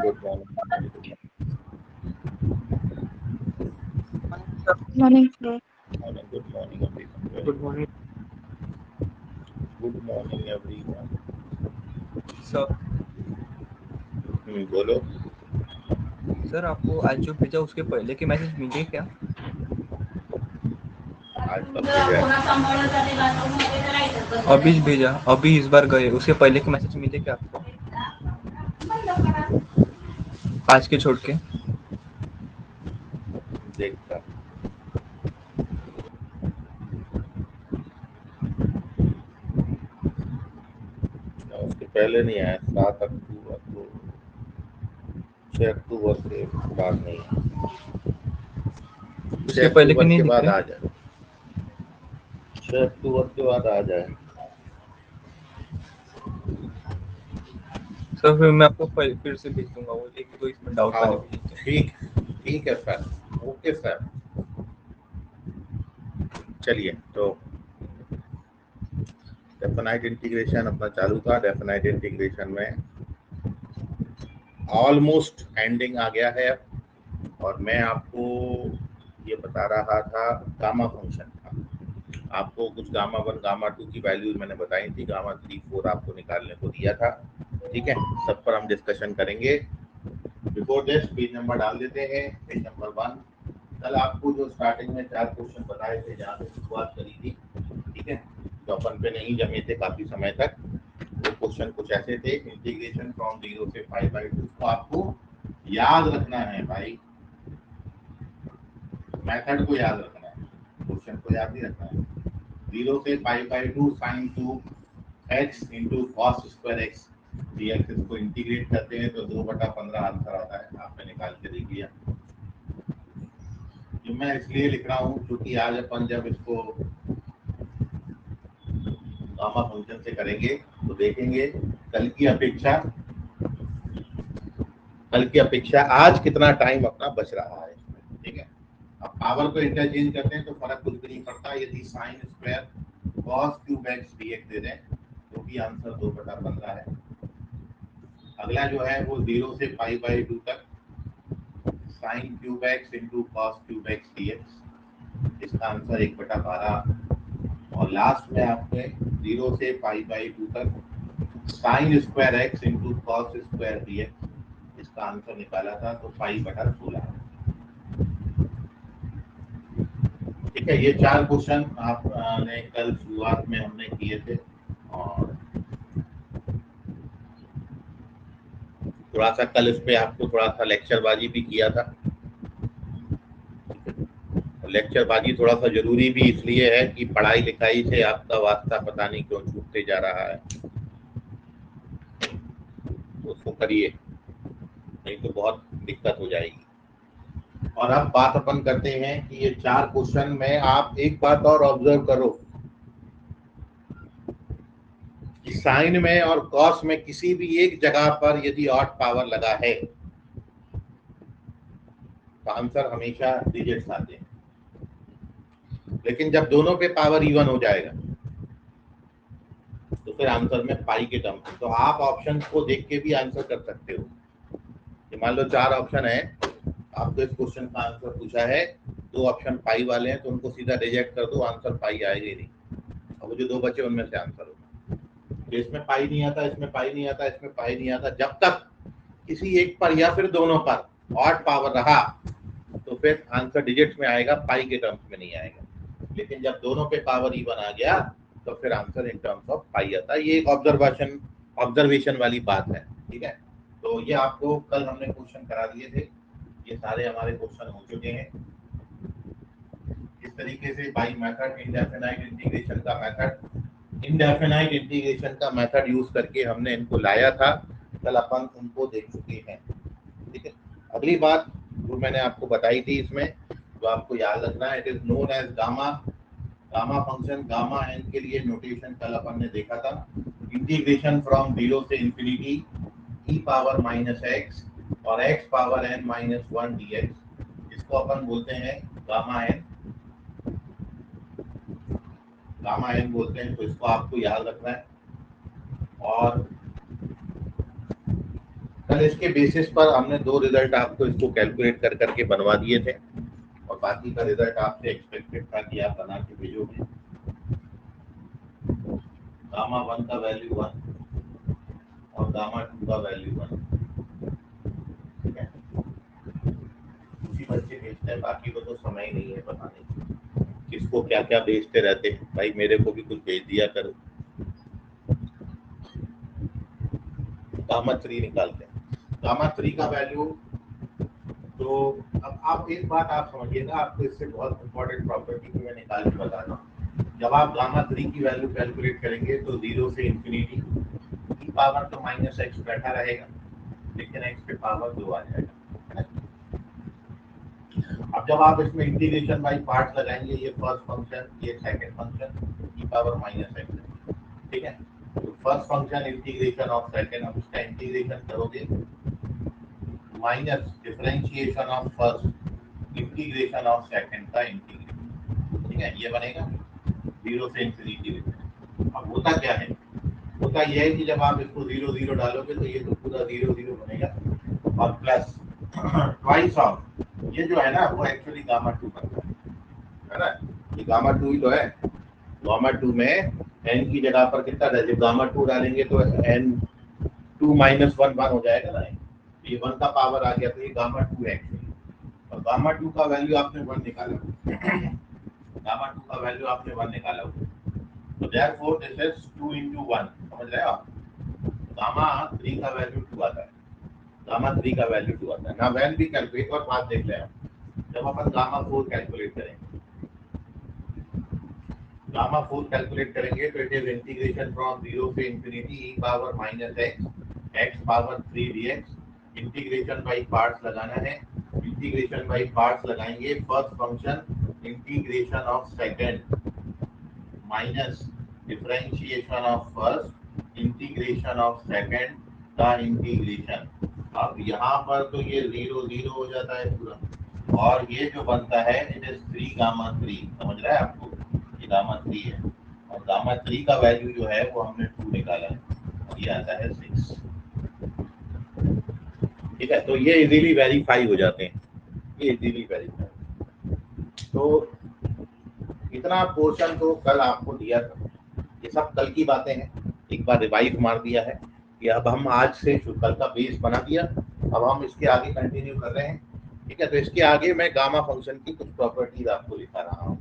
Good morning. Morning sir. Good morning everyone. Good morning good morning everyone. Sir. बोलो। Sir आपको आज जो भेजा उसके पहले के मैसेज मिले क्या? आज कब भेजा? अभी भेजा, अभी इस बार गए, उसके पहले के मैसेज मिले क्या आपको आज के छोड़ के? देखता उसके पहले नहीं आया। 7 अक्टूबर को, 6 अक्टूबर के बाद नहीं है। उसके पहले के नहीं के दिख बाद रहे? आ जाए। 6 अक्टूबर के बाद आ जाए। सर फिर मैं आपको फिर से भेज दूंगा, वो एक दो इसमें डाउट वाले भेजे थे। ठीक ठीक है सर। Okay sir. चलिए तो डेफिनाइट इंटीग्रेशन अपना चालू था। डेफिनाइट इंटीग्रेशन में ऑलमोस्ट एंडिंग आ गया है और मैं आपको ये बता रहा था गामा फंक्शन का। आपको कुछ गामा 1 गामा 2 की वैल्यूज मैंने बताई थी। गामा 3 4 आपको निकालने को दिया था। ठीक है, सब पर हम डिस्कशन करेंगे। बिफोर दिस पेज नंबर डाल देते हैं। Page number 1। कल आपको जो स्टार्टिंग में 4 क्वेश्चन बताए थे जहाँ से शुरुआत करी थी, ठीक है, जो अपन पे नहीं जमे थे काफी समय तक, वो क्वेश्चन कुछ ऐसे थे। इंटीग्रेशन फ्रॉम 0 से π/2 को आपको याद रखना है भाई। मेथड को याद रखना है, क्वेश्चन को याद नहीं रखना है। 0 से π/2 sin 2x into cos square x dx, इसको इंटीग्रेट करते हैं तो 2/15 आंसर आता है। आपने निकाल के देख लिया। ये मैं इसलिए लिख रहा हूँ क्योंकि आज अपन जब इसको गामा फंक्शन से करेंगे तो देखेंगे कल की अपेक्षा आज कितना टाइम अपना बच रहा है। ठीक है, अब पावर को इंटरचेंज करते हैं तो फर्क कुछ भी नहीं पड़ता। यदि sine square cos cube x dx दे दें तो भी आंसर 2/15 है। अगला जो है वो 0 से π/2 तक sine cube x into cos cube x dx, इसका आंसर 1/12। और लास्ट में आपने 0 से π/2 तक sine square x into cos square dx, इसका आंसर निकाला था तो π/16। ठीक है, ये 4 क्वेश्चन आपने कल शुरुआत में हमने किए थे और थोड़ा सा कल इस पे आपको थोड़ा सा लेक्चरबाजी भी किया था। लेक्चरबाजी थोड़ा सा जरूरी भी इसलिए है कि पढ़ाई लिखाई से आपका वास्ता पता नहीं क्यों छूटते जा रहा है, तो उसको करिए, नहीं तो बहुत दिक्कत हो जाएगी। और अब बात अपन करते हैं कि ये 4 क्वेश्चन में आप एक बात और ऑब्जर्व करो कि साइन में और कॉस में किसी भी एक जगह पर यदि ऑड पावर लगा है तो आंसर हमेशा डिजिट्स आते हैं। लेकिन जब दोनों पे पावर इवन हो जाएगा तो फिर आंसर में पाई के टर्म। तो आप ऑप्शन को देख के भी आंसर कर सकते हो। मान लो 4 ऑप्शन है, आपको इस क्वेश्चन का आंसर पूछा है, 2 ऑप्शन पाई वाले हैं तो उनको सीधा रिजेक्ट कर दो, आंसर पाई आएगा ही नहीं। अब वो जो 2 बचे उनमें से आंसर होगा। तो इसमें पाई नहीं आता, इसमें पाई नहीं आता, इसमें पाई नहीं आता। जब तक किसी एक पर या फिर दोनों पर ऑड पावर रहा तो फिर आंसर डिजिट्स में आएगा, पाई के टर्म्स में नहीं आएगा। लेकिन जब दोनों पे पावर इवन आ गया तो फिर आंसर इन टर्म्स ऑफ पाई आता है। ये एक ऑब्जर्वेशन वाली बात है। ठीक है, तो ये आपको कल हमने क्वेश्चन करा दिए थे, ये सारे हमारे क्वेश्चन हो चुके हैं। इस तरीके से बाई मेथड इंडेफिनाइट इंटीग्रेशन का मेथड यूज करके हमने इनको लाया था। कल अपन उनको देख चुके हैं। ठीक है, अगली बात जो मैंने आपको बताई थी इसमें जो आपको याद रखना है, it is known as gamma function. Gamma n के लिए नोटेशन कल अपन ने देखा था, इंटीग्रेशन फ्रॉम 0 से इंफिनिटी e पावर -x और x पावर n-1 dx, इसको अपन बोलते हैं गामा n बोलते हैं। तो इसको आपको याद रखना है। और कल इसके बेसिस पर हमने 2 रिजल्ट आपको इसको कैलकुलेट कर करके बनवा दिए थे और बाकी का रिजल्ट आपसे एक्सपेक्टेड था कि आप बना के भेजोगे। गामा 1 का वैल्यू 1 और गामा 2 का वैल्यू 1, ठीक है। उसी बच्चे भेजते हैं, बाकी को तो समय ही नहीं है बताने की किसको क्या क्या भेजते रहते हैं। भाई मेरे को भी कुछ भेज दिया करो। गामा 3 निकालते हैं। गामा 3 का वैल्यू, तो अब आप एक बात आप समझिएगा, आपको इससे बहुत इंपॉर्टेंट प्रॉपर्टी की मैं निकाल के बता रहा हूँ। जब आप गामा 3 की वैल्यू कैलकुलेट करेंगे तो 0 से इंफिनिटी की पावर तो माइनस एक्स बैठा रहेगा, लेकिन एक्स के पावर 2 आ जाएगा। अब जब आप इसमें इंटीग्रेशन बाई पार्ट्स लगाएंगे, ये फर्स्ट फंक्शन, ये सेकंड फंक्शन की पावर माइनस एक्स है, ठीक है। तो first function integration of second, अब इसका इंटीग्रेशन करोगे minus differentiation of first integration of second का इंटीग्रेशन, ठीक है। ये बनेगा 0 से इंफिनिटी। अब होता क्या है, होता यह है कि जब आप इसको 0 0 डालोगे तो ये तो पूरा 0 0 बनेगा और प्लस ट्वाइस ऑफ ये जो है ना वो एक्चुअली गामा 2 बनता है ना। ये गामा 2 ही तो है। गामा 2 में n की जगह पर कितना है, जब गामा 2 डालेंगे तो n 2 माइनस 1 1 हो जाएगा ना, ये 1 का पावर आ गया, तो ये गामा 2 है एक्चुअली। और गामा 2 का वैल्यू आपने 1 निकाला, गामा 2 का वैल्यू आपने 1 निकाला, तो देयरफॉर दिस इज 2 into 1, समझ रहे हो आप। गामा 3 का वैल्यू 2 आता है, गामा 3 का वैल्यू 2 आता है ना। वैन भी कैलकुलेट, और बात देख लें आप, जब अपन गामा 4 कैलकुलेट करेंगे, गामा 4 कैलकुलेट करेंगे तो इट इज इंटीग्रेशन फ्रॉम 0 से infinity e power minus x power 3 dx। Integration by parts लगाना है, इंटीग्रेशन बाई पार्ट्स लगाएंगे। First function integration of second minus differentiation of first integration of second का integration. अब यहाँ पर तो ये 0 0 हो जाता है पूरा, और ये जो बनता है इट इज 3 गामा 3, समझ रहा है आपको, ये गामा 3 है और गामा 3 का वैल्यू जो है वो हमने 2 निकाला है और ये आता है 6, ठीक है। तो ये इजीली वेरीफाई हो जाते हैं, ये इजीली वेरीफाई। तो इतना पोर्शन तो कल आपको दिया था, ये सब कल की बातें हैं, एक बार रिवाइज मार दिया है कि अब हम आज से कल का बेस बना दिया, अब हम इसके आगे कंटिन्यू कर रहे हैं, ठीक है। तो इसके आगे मैं गामा फंक्शन की कुछ प्रॉपर्टीज आपको लिखा रहा हूँ,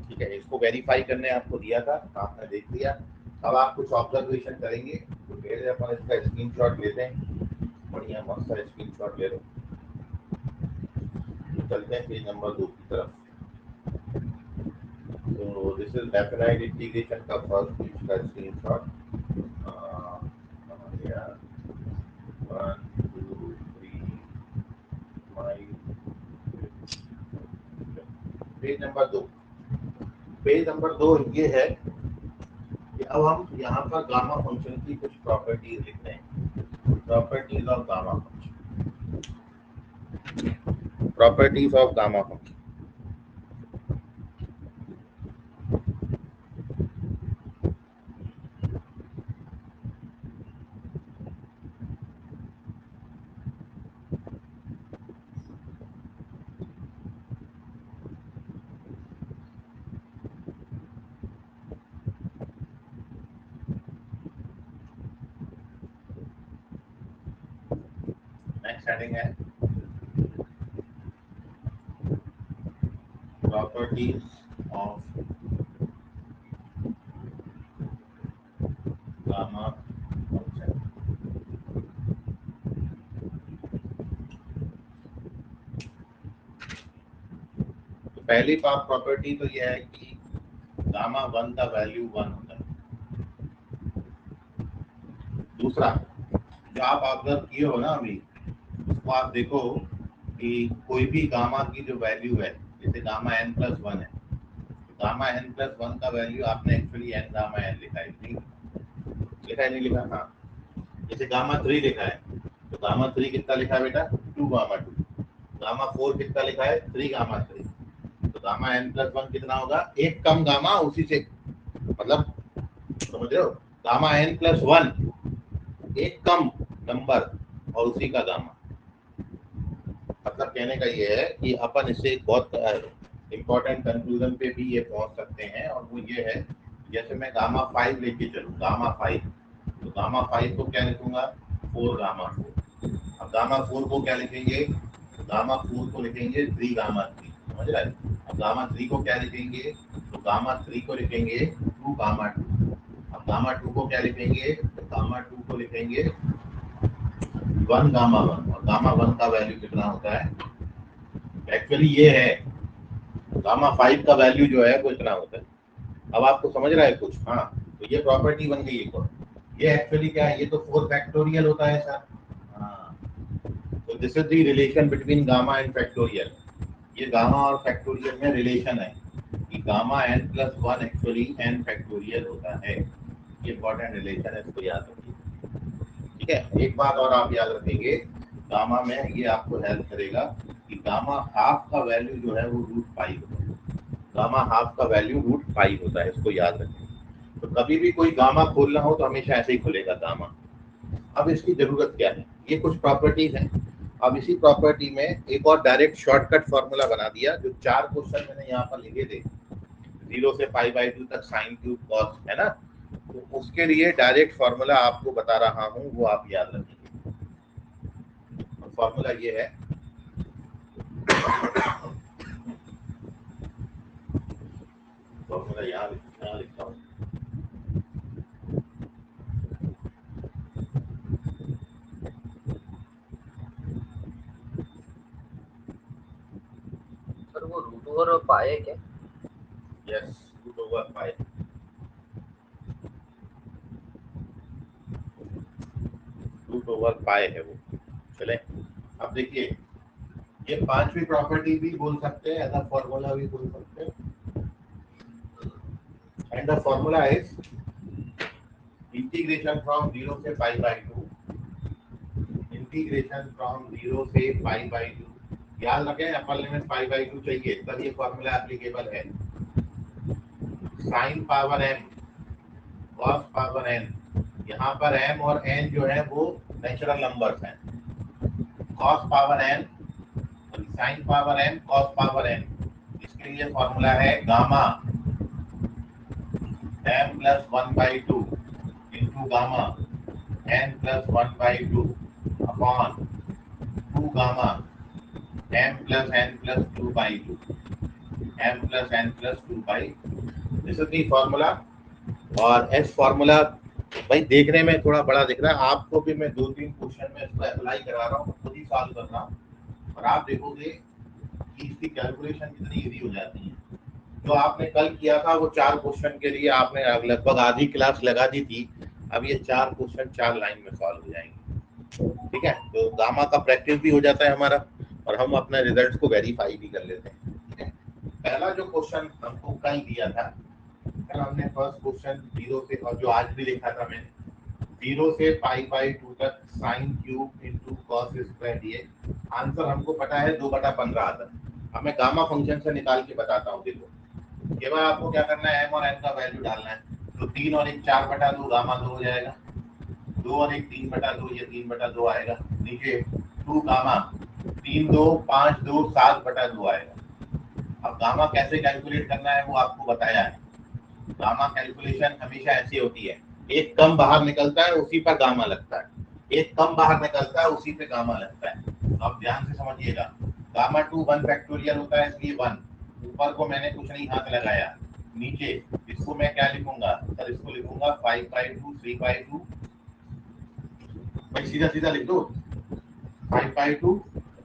ठीक है। इसको वेरीफाई करने आपको दिया था, आपने देख लिया। अब आप कुछ ऑब्जर्वेशन करेंगे तो पहले अपन इसका स्क्रीनशॉट लेते हैं, बढ़िया मस्त सा स्क्रीनशॉट ले लो। चलते हैं पेज नंबर 2 की तरफ। तो दिस इज डेफिनाइट इंटीग्रेशन का फर्स्ट पेज का screenshot. 1 2 3 page number 2, page number 2 ये है कि अब हम यहाँ पर गामा फंक्शन की कुछ प्रॉपर्टीज लिख रहे हैं। Properties of gamma function, properties of gamma function. Next heading है प्रॉपर्टीज ऑफ गामा फंक्शन। तो पहली प्रॉपर्टी तो यह है कि गामा 1 का वैल्यू 1 होता है। दूसरा जो आप ऑब्जर्व किए हो ना अभी, उसको आप देखो कि कोई भी गामा की जो वैल्यू है, जैसे गामा n प्लस 1 है, गामा n प्लस 1 का वैल्यू आपने एक्चुअली n गामा n लिखा है, नहीं लिखा है, नहीं लिखा, हाँ। जैसे गामा 3 लिखा है तो गामा 3 कितना लिखा है बेटा, 2 गामा 2। गामा 4 कितना लिखा है, 3 गामा 3। तो गामा n प्लस 1 कितना होगा, एक कम गामा उसी से, मतलब समझ रहे हो, गामा n प्लस 1 एक कम नंबर और उसी का गामा। मतलब कहने का ये है कि अपन इससे एक बहुत इम्पोर्टेंट कंक्लूजन पे भी ये पहुंच सकते हैं, और वो ये है, जैसे मैं गामा 5 लेके चलूँ, गामा 5, तो गामा 5 को क्या लिखूंगा, 4 गामा 4। अब गामा 4 को क्या लिखेंगे, गामा 4 को लिखेंगे 3 गामा 3, समझ रहा है। अब गामा 3 को क्या लिखेंगे, तो गामा 3 को लिखेंगे 2 गामा 2। अब गामा 2 को क्या लिखेंगे, तो गामा 2 को लिखेंगे 1 गामा 1। और गामा 1 का वैल्यू कितना होता है, एक्चुअली ये है गामा 5 का वैल्यू जो है वो इतना होता है। अब आपको समझ रहा है कुछ, हाँ, तो ये प्रॉपर्टी बन गई एक और। ये एक्चुअली क्या है, ये तो 4 फैक्टोरियल होता है सर, हाँ, तो this is the relation between gamma and factorial. ये गामा और फैक्टोरियल में रिलेशन है कि gamma n plus 1 actually n factorial होता है। ये इंपॉर्टेंट रिलेशन है, इसको याद रखिए, ठीक है। एक बात और आप याद रखेंगे गामा में, ये आपको हेल्प करेगा कि गामा हाफ का वैल्यू जो है वो √5 होता है। गामा हाफ का वैल्यू √5 होता है, इसको याद रखें। तो कभी भी कोई गामा खोलना हो तो हमेशा ऐसे ही खुलेगा गामा। अब इसकी जरूरत क्या है, ये कुछ प्रॉपर्टीज हैं। अब इसी प्रॉपर्टी में एक और डायरेक्ट शॉर्टकट फॉर्मूला बना दिया, जो 4 क्वेश्चन मैंने यहाँ पर लिखे थे, 0 से π/2 तक साइन क्यूब कॉस, है ना। तो उसके लिए डायरेक्ट फॉर्मूला आपको बता रहा हूँ, वो आप याद रखेंगे। फॉर्मूला ये है, फॉर्मूला यहाँ लिखता हूँ। सर वो रूट ओवर पाए क्या? यस, √π। √π है वो। चले, अब देखिए, ये 5वीं प्रॉपर्टी भी बोल सकते हैं, ऐसा फॉर्मूला भी बोल सकते हैं। And the formula is integration from 0 से π/2, इंटीग्रेशन फ्रॉम 0 से π/2। याद रखें अपर लिमिट π/2 चाहिए, तब ये फॉर्मूला एप्लीकेबल है। Sine power m, cos power n, यहाँ पर m और n जो है वो नेचुरल नंबर्स हैं। Cos power n, sine power m, cos power n, इसके लिए फॉर्मूला है gamma m plus 1/2 into gamma n plus 1/2 upon 2 gamma m plus n plus 2/2, m plus n plus 2/2। This is the formula. और S formula भाई देखने में थोड़ा बड़ा दिख रहा है आपको भी, मैं 2-3 क्वेश्चन में इसको अप्लाई करा रहा हूँ, खुद ही सॉल्व कर रहा हूँ, और आप देखोगे कि इसकी कैलकुलेशन कितनी इजी हो जाती है। जो आपने कल किया था वो 4 क्वेश्चन के लिए आपने लगभग आधी क्लास लगा दी थी, अब ये 4 क्वेश्चन 4 लाइन में सॉल्व हो जाएंगे, ठीक है। तो गामा का प्रैक्टिस भी हो जाता है हमारा, और हम अपने रिजल्ट्स को वेरीफाई भी कर लेते हैं, ठीक है। पहला जो क्वेश्चन हमको कल दिया था, कल हमने फर्स्ट क्वेश्चन 0 से, और जो आज भी लिखा था मैंने, 0 से π/2 तक sine cube into cos square dx। Answer हमको पता है 2/15 आता है। अब मैं गामा फंक्शन से निकाल के बताता हूँ। देखो, केवल आपको क्या करना है, m और n का वैल्यू डालना है। तो 3 और 1 4/2, गामा 2 हो जाएगा। 2 और 1 3/2, ये 3/2 आएगा। नीचे 2 गामा, 3 2 5 2 7/2 आएगा। अब गामा कैसे कैलकुलेट करना है वो आपको बताया है। गामा कैलकुलेशन हमेशा ऐसी होती है, एक कम बाहर निकलता है उसी पर गामा लगता है, एक कम बाहर निकलता है उसी पे गामा लगता है। तो आप ध्यान से समझिएगा, गामा 2 1 फैक्टोरियल होता है, इसलिए 1। ऊपर को मैंने कुछ नहीं हाथ लगाया, नीचे इसको मैं क्या लिखूंगा सर, इसको लिखूंगा 5/2 3/2, भाई सीधा सीधा लिख दो 5/2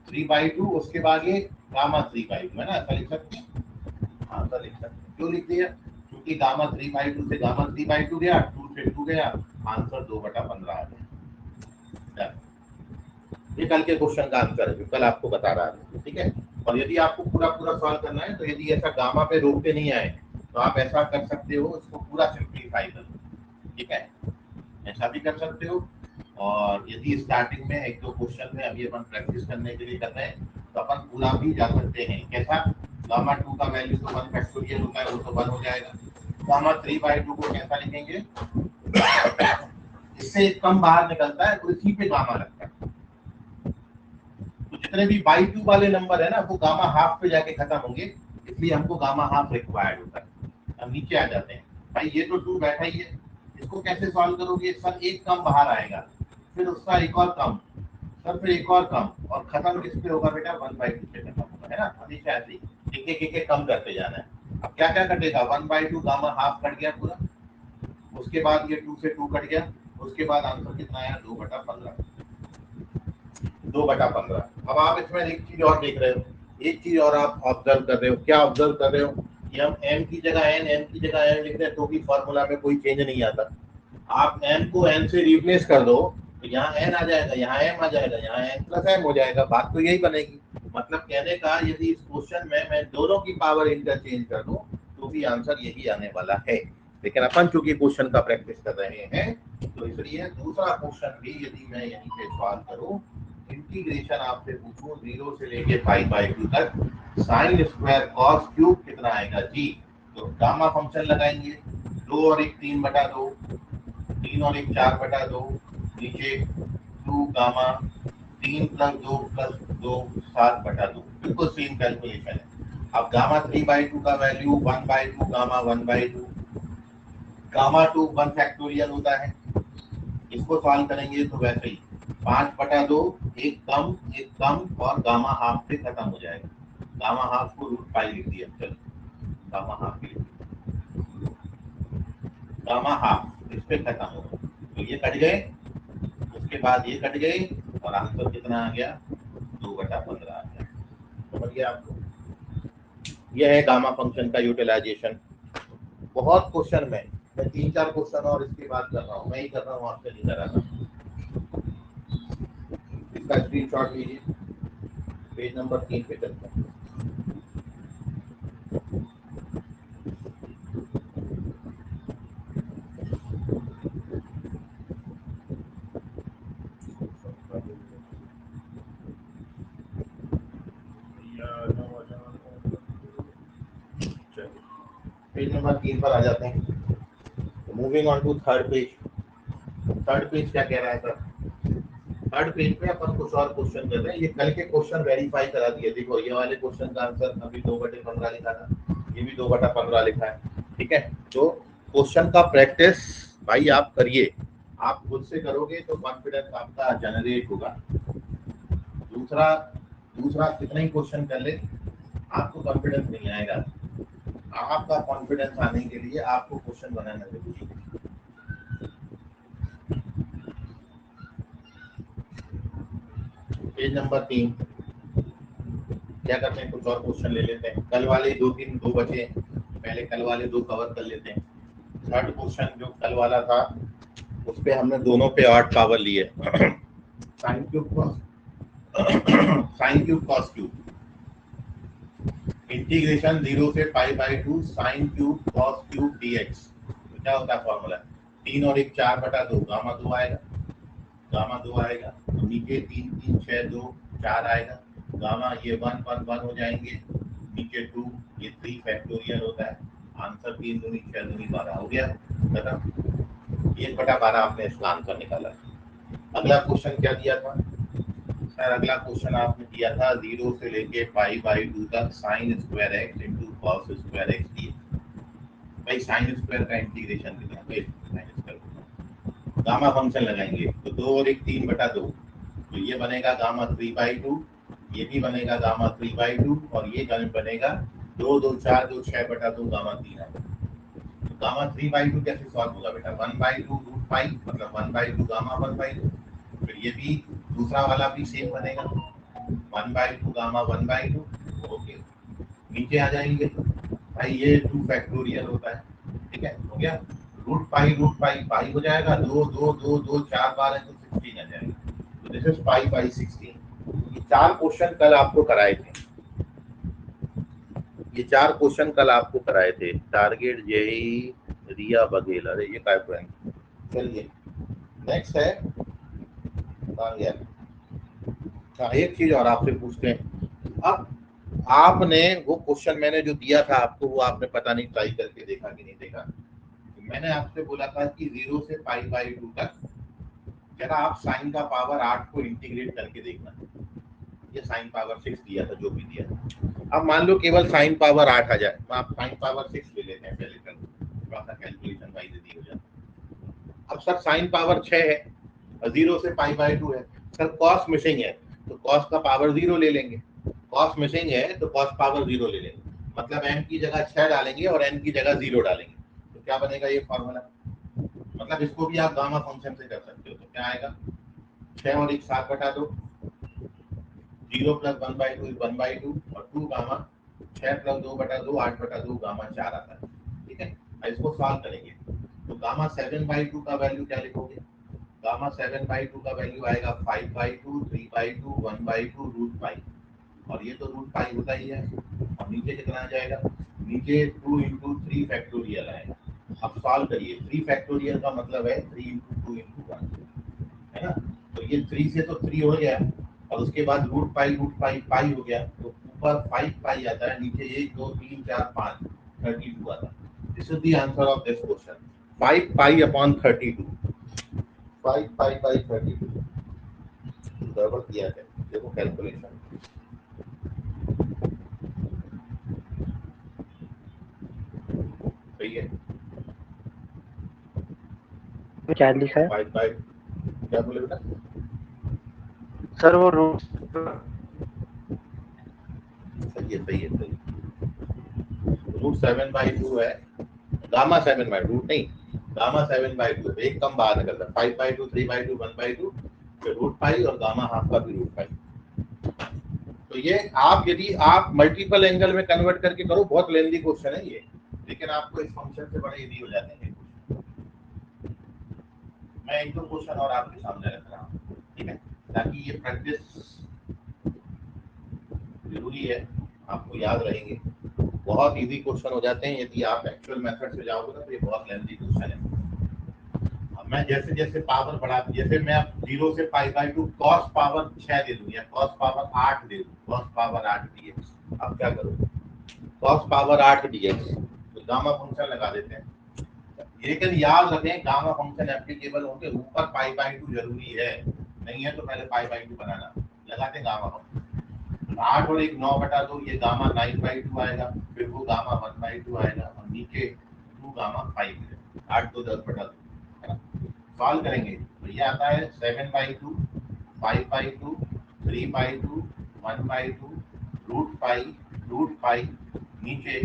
3/2, उसके बाद ये गामा 3/2 है ना, ऐसा लिख सकते हैं। हाँ ऐसा लिख सकते हैं, क्यों लिख दिया, क्योंकि गामा 3/2 से गामा 3/2 गया, 2 से 2 गया, आंसर 2/15 आ गया। ये कल के क्वेश्चन का आंसर है जो कल आपको बता रहा था, ठीक है। और यदि आपको पूरा पूरा सॉल्व करना है, तो यदि ऐसा गामा पे रोकते नहीं आए तो आप ऐसा कर सकते हो, इसको पूरा सिंप्लीफाई कर, ठीक है, ऐसा भी कर सकते हो। और यदि स्टार्टिंग में 1-2 क्वेश्चन में अभी अपन प्रैक्टिस करने के लिए कर रहे हैं, तो अपन पूरा भी जा सकते हैं। कैसा, गामा 2 का वैल्यू तो 1 फैक्टोरियल होता है, वो तो 1 हो जाएगा। गामा 3/2 को कैसा लिखेंगे, इससे कम बाहर निकलता है तो इसी पे गामा लगता है, जितने भी बाई टू वाले नंबर है ना वो गामा हाफ पे जाके खत्म होंगे, इसलिए हमको गामा हाफ रिक्वायर्ड होता है। अब नीचे आ जाते हैं। भाई ये तो 2 बैठा ही है, इसको कैसे सॉल्व करोगे? सर एक कम बाहर आएगा, फिर उसका एक और कम, सर फिर एक और कम, और खत्म किस पे होगा बेटा? 1/2 पे खत्म होगा, है ना? हमेशा ऐसे ही एक कम करते जाना है। अब क्या क्या कटेगा? 1/2 गामा हाफ कट गया पूरा, उसके बाद ये 2 से 2 कट गया, उसके बाद आंसर कितना आया? 2/15। 2/15। अब आप इसमें एक चीज और देख रहे हो, एक चीज और आप ऑब्जर्व कर रहे हो। क्या ऑब्जर्व कर रहे हो? कि हम m की जगह n, m की जगह n लिख रहे हैं तो भी फॉर्मूला में कोई चेंज नहीं आता। आप m को n से रिप्लेस कर दो तो यहाँ n आ जाएगा, यहाँ m आ जाएगा, यहाँ n प्लस m हो जाएगा। बात तो यही बनेगी। मतलब कहने का, यदि इस क्वेश्चन में मैं दोनों की पावर इंटरचेंज कर दूं तो भी आंसर यही आने वाला है। लेकिन अपन चूंकि क्वेश्चन का प्रैक्टिस कर रहे हैं तो इसलिए दूसरा क्वेश्चन भी यदि मैं यहीं पे सॉल्व करूं, इंटीग्रेशन आपसे पूछूं 0 से लेके π/2 तक sin स्क्वायर cos क्यूब कितना आएगा जी? तो गामा फंक्शन लगाएंगे, 2 और 1 3/2, 3 और 1 4/2, नीचे 2 गामा, 3 + 2 + 2 7/2, बिल्कुल सेम कैलकुलेशन है। अब गामा 3/2 का वैल्यू 1/2 गामा 1/2, गामा 2 1 फैक्टोरियल होता है। इसको सॉल्व करेंगे तो वैसे ही 5/2, एक कम और गामा हाफ से खत्म हो जाएगा। गामा हाफ को √π लिख दिया। चलो गामा हाफ लिख दिया, गामा हाफ इस पे खत्म होगा तो ये कट गए, उसके बाद ये कट गए और आंसर कितना आ गया? 2/15 आ गया। समझ गया आपको? यह है गामा फंक्शन का यूटिलाइजेशन। बहुत क्वेश्चन में मैं 3-4 क्वेश्चन और इसके बाद कर रहा हूँ, मैं ही कर रहा हूँ, आपसे नहीं करा रहा। इसका स्क्रीनशॉट लीजिए, पेज नंबर 3 पे चलते हैं। पेज नंबर 3 पर आ जाते हैं। Moving on to third page. Third page क्या कह रहा है सर? थर्ड पेज पे अपन कुछ और क्वेश्चन कर रहे हैं। ये कल के क्वेश्चन वेरीफाई करा दिए। देखो ये वाले क्वेश्चन का आंसर अभी 2/15 लिखा था, ये भी 2/15 लिखा है। ठीक है, तो क्वेश्चन का प्रैक्टिस भाई आप करिए। आप खुद से करोगे तो कॉन्फिडेंस आपका जनरेट होगा। दूसरा कितना ही क्वेश्चन कर ले, आपको कॉन्फिडेंस नहीं आएगा। आपका कॉन्फिडेंस आने के लिए आपको क्वेश्चन बनाना जरूरी है। पेज नंबर 3 क्या करते हैं, कुछ और क्वेश्चन ले लेते हैं। कल वाले 2 बचे, पहले कल वाले 2 कवर कर लेते हैं। थर्ड क्वेश्चन जो कल वाला था उस पे हमने दोनों पे 8 पावर लिए। Sine cube cos cube, integration 0 से π/2 sin cube cos cube dx। तो क्या होता है फॉर्मूला? 3 और 1 4/2, गामा 2 आएगा, गामा 2 आएगा, तो नीचे 3 3 6 2 4 आएगा, गामा ये 1 1 1 हो जाएंगे, नीचे 2, ये 3 फैक्टोरियल होता है। आंसर 3 दूनी 6 दूनी 12 हो गया खत्म। 1/12 आपने इसका आंसर निकाला। अगला क्वेश्चन क्या दिया था सर? अगला क्वेश्चन आपने दिया था 0 से लेके π/2 तक sin square x into cos square x dx। भाई साइन स्क्वायर का इंटीग्रेशन कितना? भाई साइन स्क्वायर गामा फंक्शन लगाएंगे तो 2 और 1 3/2, तो ये बनेगा गामा 3/2, ये भी बनेगा गामा 3/2 और ये बनेगा 2 2 4 2 6/2 गामा 3 आएगा। तो गामा 3/2 कैसे सॉल्व होगा बेटा? 1/2 √π, मतलब 1/2 गामा 1/2। फिर ये भी दूसरा वाला भी सेम बनेगा, 1/2 गामा 1/2। ओके, नीचे आ जाएंगे भाई, ये 2 फैक्टोरियल होता है। ठीक है, हो गया। √π पाई हो जाएगा, 2 2 2 2 4 बार है तो 16 आ जाएगा। तो दिस इज π/16। ये 4 क्वेश्चन कल आपको कराए थे, ये 4 क्वेश्चन कल आपको कराए थे। टारगेट जेई रिया बघेल, अरे ये काय फ्रेंड। चलिए नेक्स्ट है एक चीज और आपसे पूछते हैं। अब आपने वो क्वेश्चन मैंने जो दिया था आपको, वो आपने पता नहीं ट्राई करके देखा कि नहीं देखा। मैंने आपसे बोला था कि 0 से π/2 तक जरा आप साइन का पावर 8 को इंटीग्रेट करके देखना। ये साइन पावर 6 दिया था, जो भी दिया था। अब मान लो केवल साइन पावर 8 आ जाए, तो आप साइन पावर 6 ले लेते हैं पहले, थोड़ा सा कैलकुलेशन वाइज यदि हो जाए। अब सर साइन पावर 6 है और 0 से पाई बाय 2 है, सर कॉस मिसिंग है तो कॉस का पावर 0 ले लेंगे, कॉस मिसिंग है तो कॉस पावर 0 ले लेंगे, मतलब m की जगह 6 डालेंगे और n की जगह 0 डालेंगे, तो क्या बनेगा ये फॉर्मूला। मतलब इसको भी आप गामा फंक्शन से कर सकते हो, तो क्या आएगा 6 और 1 7 बटा 2, 0 प्लस 1/2 इज 1/2 और 2 गामा 6 प्लस 2 बटा 2 8 बटा 2 गामा 4 आता है, ठीक है। इसको सॉल्व करेंगे तो गामा 7/2 का वैल्यू क्या लिखोगे, गामा 7/2 का वैल्यू आएगा 5/2 3/2 1/2 रूट पाई, और ये तो रूट पाई होता ही है, और नीचे कितना आ जाएगा, नीचे 2 इंटू 3 फैक्टोरियल आएगा। अब सॉल्व करिए, 3 फैक्टोरियल का मतलब है 3 इंटू 2 इंटू 1, है ना। तो ये 3 से तो 3 हो गया, और उसके बाद रूट पाई पाई हो गया, तो ऊपर 5 पाई आता है, नीचे 1 2 3 4 5 32 आता है। This is the answer of this question, 5 pi upon 32, 5 pi by 32। गड़बड़ किया है, देखो कैलकुलेशन, सही है। क्या लिखा है 5 बाई, क्या बोले बेटा, सर? वो रूट सही है सही है सही है, रूट 7/2 है, गामा 7/2 रूट नहीं, गामा 7/2, एक कम बाहर निकलता है, 5/2 3/2 1/2, फिर रूट पाई और गामा हाफ का भी रूट पाई। तो ये आप यदि आप मल्टीपल एंगल में कन्वर्ट करके करो, बहुत लेंथी क्वेश्चन है ये, लेकिन आपको इस फंक्शन से बड़े इजी हो जाते हैं। मैं एक दो क्वेश्चन और आपके सामने रख रहा हूँ, ठीक है, ताकि ये प्रैक्टिस जरूरी है, आपको याद रहेंगे। बहुत इजी क्वेश्चन हो जाते हैं, यदि आप एक्चुअल मेथड से जाओगे ना तो ये बहुत लेंथी क्वेश्चन है। अब मैं जैसे जैसे पावर बढ़ा, जैसे मैं 0 से π/2 cos पावर 6 दे दूं या cos पावर 8 दे दूं, cos पावर 8 dx, अब क्या करूं, cos पावर 8 dx, तो गामा फंक्शन लगा देते हैं। लेकिन याद रखें गामा फंक्शन एप्लीकेबल होंगे ऊपर π/2 जरूरी है, नहीं है तो पहले π/2 बनाना, लगाते हैं गामा फंक्शन। 8 और 1 9 बटा 2, ये गामा 9/2 आएगा, फिर वो गामा 1/2 आएगा, और नीचे 2 गामा 5, 8 2 10 बटा 2, सॉल्व करेंगे तो ये आता है 7/2 5/2 3/2 1/2 रूट पाई नीचे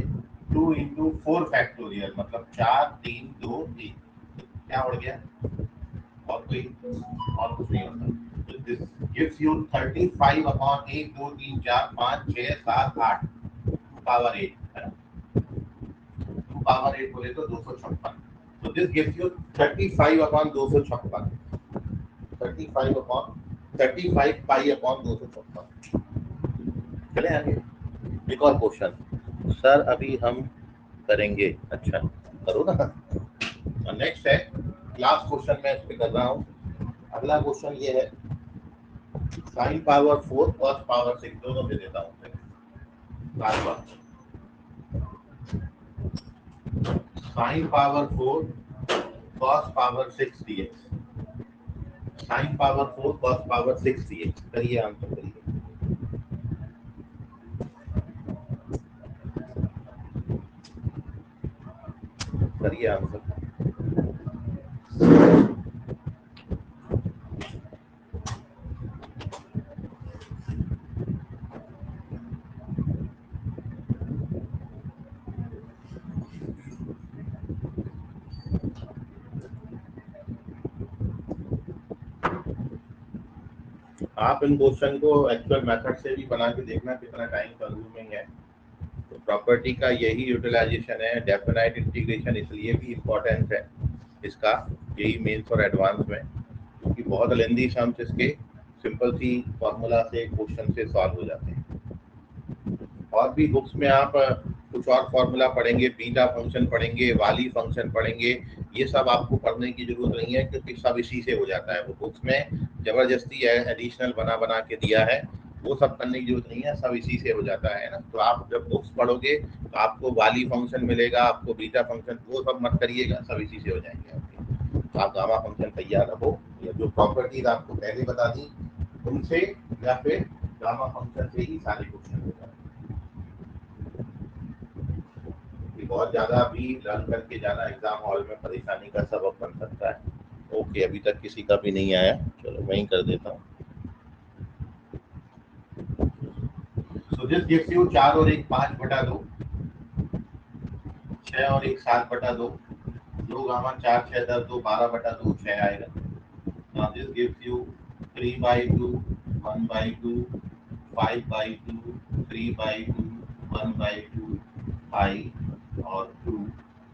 2 इंटू 4 फैक्टोरियल, मतलब 4 3 2 1, क्या उड़ गया, और कोई और कुछ नहीं होता। तो this gives you 35 upon 1 2 3 4 5 6 7 8 2 power 8, है ना, 2 पावर 8 बोले तो 256। तो this gives you 35 upon 256, 35 upon 35 pi upon 256। चले आगे, एक और क्वेश्चन सर अभी हम करेंगे, अच्छा करो ना। नेक्स्ट है लास्ट क्वेश्चन, मैं इस पे कर रहा हूँ। अगला क्वेश्चन ये है, साइन पावर 4 कॉस पावर 6 दोनों दे देता हूँ sine power 4 cos power 6 dx, sine power 4 cos power 6 dx, करिए आंसर करिए, करिए आंसर। आप इन क्वेश्चन को एक्चुअल मेथड से भी बना के देखना कितना टाइम कंज्यूमिंग है। तो प्रॉपर्टी का यही यूटिलाइजेशन है, डेफिनाइट इंटीग्रेशन इसलिए भी इम्पोर्टेंट है इसका, यही मेंस और एडवांस में, क्योंकि बहुत लेंदी सम्स इसके सिंपल सी फॉर्मूला से क्वेश्चन से सॉल्व हो जाते हैं। और भी बुक्स में आप कुछ और फॉर्मूला पढ़ेंगे, बीटा फंक्शन पढ़ेंगे, वाली फंक्शन पढ़ेंगे, ये सब आपको पढ़ने की जरूरत नहीं है, क्योंकि सब इसी से हो जाता है। वो बुक्स में जबरदस्ती एडिशनल बना के दिया है, वो सब करने की जरूरत नहीं है, सब इसी से हो जाता है ना। तो आप जब बुक्स पढ़ोगे तो आपको वाली फंक्शन मिलेगा, आपको बीटा फंक्शन, वो सब मत करिएगा, सब इसी से हो जाएंगे आपके। तो आप गामा फंक्शन तैयार रखो, या जो प्रॉपर्टीज आपको पहले बता दी उनसे, या फिर गामा फंक्शन से ही सारे क्वेश्चन हो जाते हैं। बहुत ज्यादा भी रन करके जाना एग्जाम हॉल में परेशानी का सबब बन सकता है। ओके, अभी तक किसी का भी नहीं आया, चलो वहीं कर देता हूँ। सो दिस गिव्स यू 4 और 1 5/2, 6 और 1 7/2, 2 गामा 4 6 10 2 12/2 6 आएगा। Now this gives you 3/2, 1/2, 5/2, 3/2, 1/2, 5 और 2.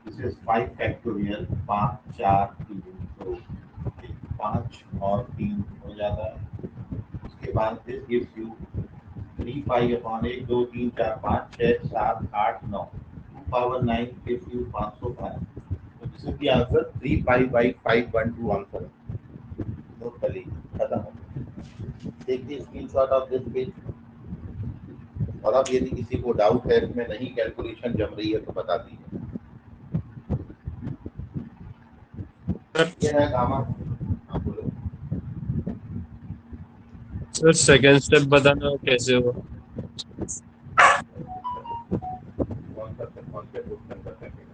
This is 5 factorial, 5 4 3 2, 5 और 3 हो जाता है। उसके बाद this gives you 3 pi upon 1 2 3 4 5 6 7 8 9, 2 power 9 gives you 505. So this is the answer, 3 pi by 512 answer. Note कर लीजिए, खत्म हो गया। देखिए स्क्रीनशॉट ऑफ दिस पेज। और अब यदि किसी को डाउट है इसमें नहीं कैलकुलेशन जम रही है तो बता दीजिए। ये है गामा। हाँ बोलो। सर सेकंड स्टेप बताना कैसे हुआ? कौन से क्वेश्चन का सेकंड?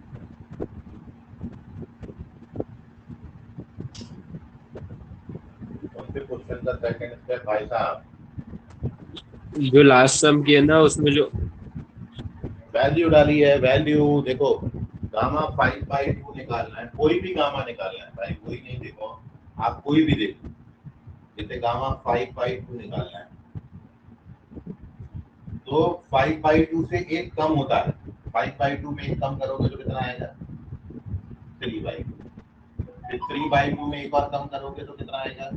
कौन से क्वेश्चन का सेकंड स्टेप भाई साहब? जो लास्ट सम किया ना उसमें जो वैल्यू डाली है, वैल्यू देखो, गामा 5/2 निकालना है, कोई भी गामा निकालना है भाई, कोई नहीं, देखो आप कोई भी देखो, जैसे गामा 5/2 निकालना है तो 5/2 से एक कम होता है, 5/2 में एक कम करोगे तो कितना आएगा? 3/2। फिर 3/2 में एक और कम करोगे तो कितना आएगा?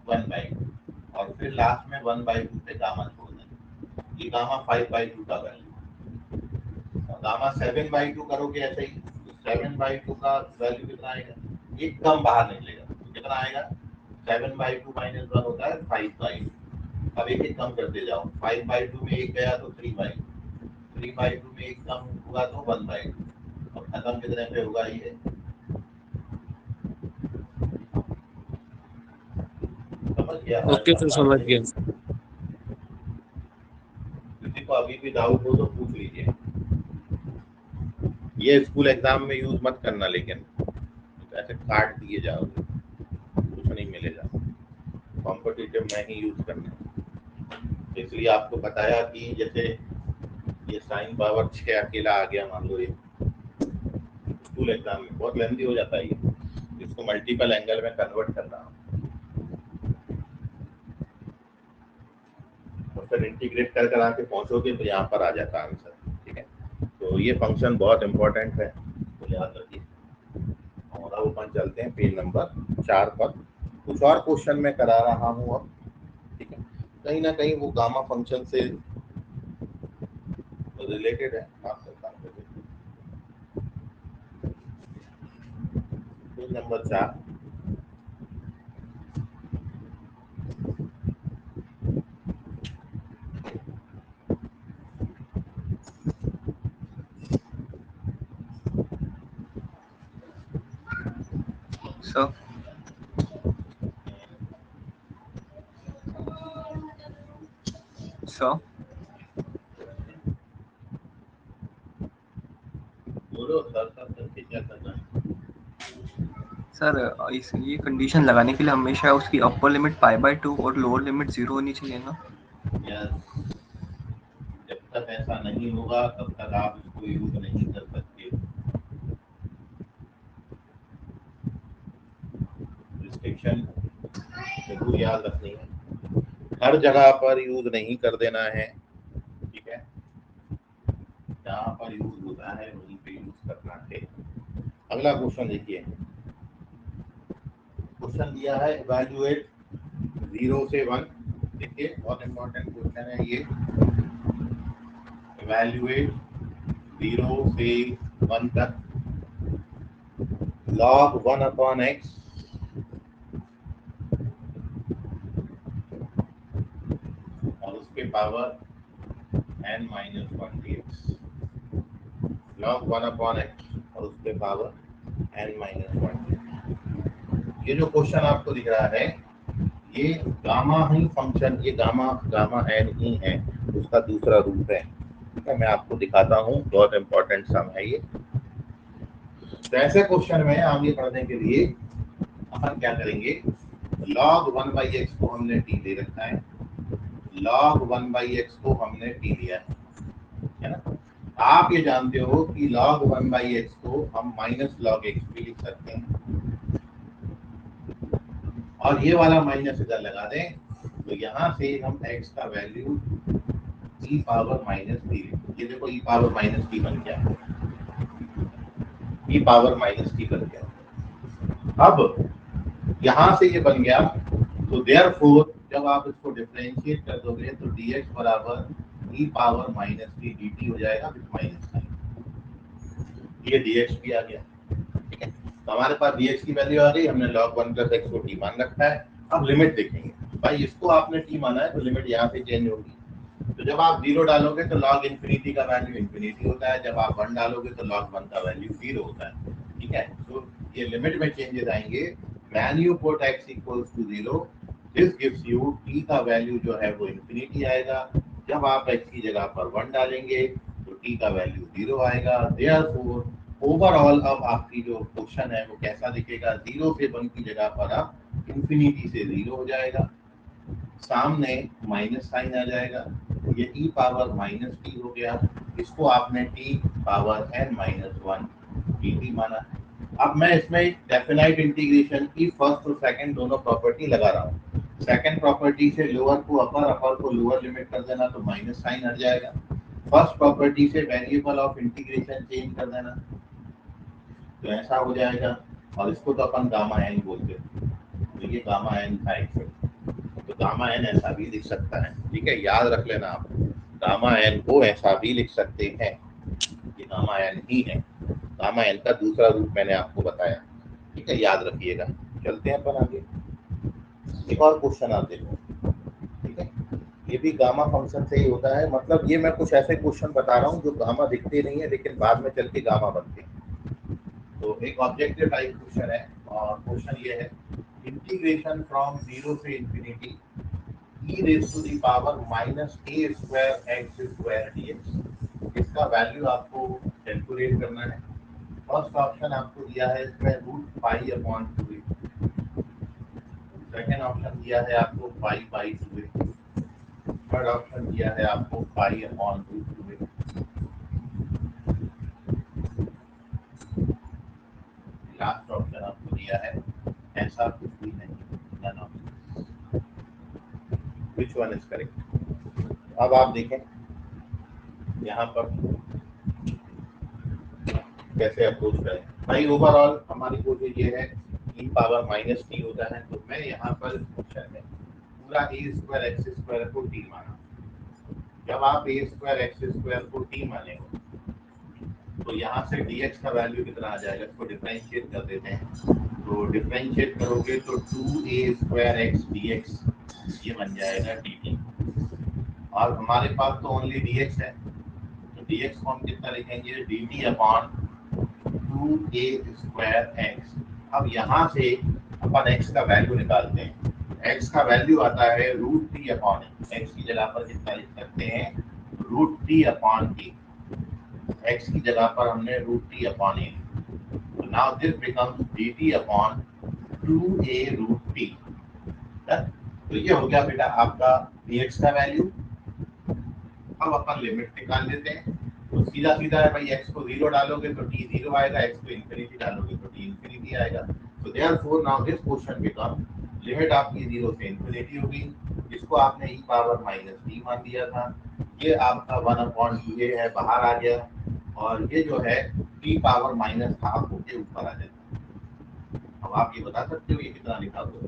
1/2। और फिर लास्ट में 1/2 पे गामा छोड़ देंगे। ये गामा 5/2 का वैल्यू। गामा 7/2 करोगे ऐसे ही, 7/2 का वैल्यू कितना आएगा? एक कम बाहर निकलेगा तो कितना आएगा? 7/2 माइनस 1 होता है 5/2। अब एक एक कम करते जाओ, 5/2 में एक गया तो 3/2, 3/2 में एक कम हुआ तो 1/2, और खत्म कितने पे होगा ये? समझ गया? ओके सर, समझ गया। किसी को अभी भी डाउट हो तो पूछ लीजिए। ये स्कूल एग्जाम में यूज मत करना, लेकिन ऐसे काट दिए जाओगे कुछ नहीं मिलेगा। कॉम्पिटिटिव में ही यूज करना, इसलिए आपको बताया कि जैसे ये साइन पावर 6 अकेला आ गया, मान लो ये स्कूल एग्जाम में बहुत लेंथी हो जाता है ये, इसको मल्टीपल एंगल में कन्वर्ट करना और फिर इंटीग्रेट कर कर आके पहुंचोगे तो यहाँ पर आ जाता आंसर। ठीक है, तो ये फंक्शन बहुत इंपॉर्टेंट है, तो याद रखिए। और अब अपन चलते हैं पेज नंबर 4 पर। कुछ और क्वेश्चन मैं करा रहा हूँ अब, ठीक है, कहीं ना कहीं वो गामा फंक्शन से रिलेटेड है। आप पेज नंबर 4। सर सर बोलो सर करके क्या करना है? सर इस ये कंडीशन लगाने के लिए हमेशा उसकी अपर लिमिट π/2 और लोअर लिमिट 0 होनी चाहिए ना? यस, जब तक ऐसा नहीं होगा तब तक आप इसको यूज नहीं कर सकते। रिस्ट्रिक्शन जरूर याद रखनी है, हर जगह पर यूज नहीं कर देना है। ठीक है, जहाँ पर यूज होता है वहीं पे यूज करना है। अगला क्वेश्चन देखिए, क्वेश्चन दिया है इवैल्यूएट 0 से 1। देखिए बहुत इंपॉर्टेंट क्वेश्चन है ये। इवैल्यूएट 0 से 1 तक log 1/x और उसके power n-1 dx, log 1/x और उसके पावर n-1 dx। ये जो क्वेश्चन आपको दिख रहा है ये गामा ही फंक्शन, ये गामा एन ही है, उसका दूसरा रूप है। ठीक है, मैं आपको दिखाता हूँ, बहुत इंपॉर्टेंट सम है ये। तो ऐसे क्वेश्चन में आगे बढ़ने के लिए अपन क्या करेंगे, log 1/x को हमने t दे रखा है, log 1/x को हमने t लिया है ना। आप ये जानते हो कि log 1/x को हम माइनस log x भी लिख सकते हैं, और ये वाला माइनस इधर लगा दें तो यहाँ से हम x का value e power minus T, ये देखो e पावर माइनस टी बन गया, e पावर माइनस टी बन गया। अब यहाँ से ये बन गया, तो देयरफॉर जब आप इसको डिफरेंशिएट कर दोगे तो dx बराबर e power minus T dt हो जाएगा विद माइनस साइन। ये dx भी आ गया। ठीक है, तो हमारे पास dx की वैल्यू आ गई, हमने log 1 + x को t मान रखा है। अब लिमिट देखेंगे, भाई इसको आपने t माना है तो लिमिट यहाँ से चेंज होगी। तो जब आप 0 डालोगे तो log इन्फिनिटी का वैल्यू इन्फिनिटी होता है, जब आप 1 डालोगे तो log 1 का वैल्यू 0 होता है। ठीक है, तो ये लिमिट में चेंजेस आएंगे। When you put x equals to 0, this gives you t का वैल्यू जो है वो इन्फिनिटी आएगा। जब आप x की जगह पर 1 डालेंगे तो t का वैल्यू 0 आएगा। Therefore, ओवरऑल अब आपकी जो क्वेश्चन है वो कैसा दिखेगा, 0 से 1 की जगह पर अब इन्फिनिटी से 0 हो जाएगा, सामने माइनस साइन आ जाएगा, ये e पावर माइनस टी हो गया, इसको आपने t power n minus 1 dt माना। अब मैं इसमें डेफिनाइट इंटीग्रेशन की फर्स्ट और सेकंड दोनों प्रॉपर्टी लगा रहा हूँ। सेकंड प्रॉपर्टी से लोअर को अपर, अपर को लोअर लिमिट कर देना तो माइनस साइन हट जाएगा। फर्स्ट प्रॉपर्टी से वेरिएबल ऑफ इंटीग्रेशन चेंज कर देना तो ऐसा हो जाएगा, और इसको तो अपन गामा एन बोलते हैं, तो ये गामा एन था एक्चुअली, तो गामा एन ऐसा भी लिख सकता है। ठीक है, याद रख लेना आप, गामा एन को ऐसा भी लिख सकते हैं, ये गामा एन ही है। गामा एन का दूसरा रूप मैंने आपको बताया। ठीक है, याद रखिएगा। चलते हैं अपन आगे, एक और क्वेश्चन आप देखो। ठीक है, ये भी गामा फंक्शन से ही होता है, मतलब ये मैं कुछ ऐसे क्वेश्चन बता रहा हूँ जो गामा दिखते नहीं है लेकिन बाद में चल के गामा बनते हैं। तो एक ऑब्जेक्टिव टाइप क्वेश्चन है, और क्वेश्चन ये है, इंटीग्रेशन फ्रॉम 0 से infinity e raised to the power -a² x² dx, इसका वैल्यू आपको कैलकुलेट करना है। फर्स्ट ऑप्शन आपको दिया है इसमें √π/2a, सेकेंड ऑप्शन दिया है आपको π/2a, थर्ड ऑप्शन दिया है आपको π/√2a, लास्ट ऑप्शन आपको दिया है ऐसा कुछ भी नहीं, none of which one is correct. अब आप देखें यहाँ पर कैसे अप्रोच करें। भाई ओवरऑल हमारी कोशिश ये है e पावर माइनस टी होता है, तो मैं यहाँ पर इस क्वेश्चन में पूरा a² x² को t माना। जब आप a² x² को t माने हो तो यहाँ से dx का वैल्यू कितना आ जाएगा, इसको डिफरेंशिएट कर देते हैं। तो डिफरेंशिएट करोगे तो 2a² x dx ये बन जाएगा dt, और हमारे पास तो ओनली dx है, तो dx को हम कितना लिखेंगे, dt/2a² x। अब यहाँ से अपन x का वैल्यू निकालते हैं। x का वैल्यू आता है √t/a, x की जगह पर कितना लिख सकते हैं, √t/a, x की जगह पर हमने √t/a, तो नाउ दिस बिकम्स dt/2a√t। तो ये हो गया बेटा आपका dx का वैल्यू। अब अपन लिमिट निकाल लेते हैं, तो सीधा सीधा है भाई, x को 0 डालोगे तो t 0 आएगा, x को इन्फिनिटी डालोगे तो t इन्फिनिटी आएगा। तो therefore now this question become, limit आपकी 0 से इन्फिनिटी होगी, इसको आपने e पावर माइनस t मान दिया था, ये आपका 1/2a है, बाहर आ गया, और ये जो है t पावर माइनस हाफ होके ऊपर आ जाता है। अब आप ये बता सकते हो ये कितना लिखा हुआ है,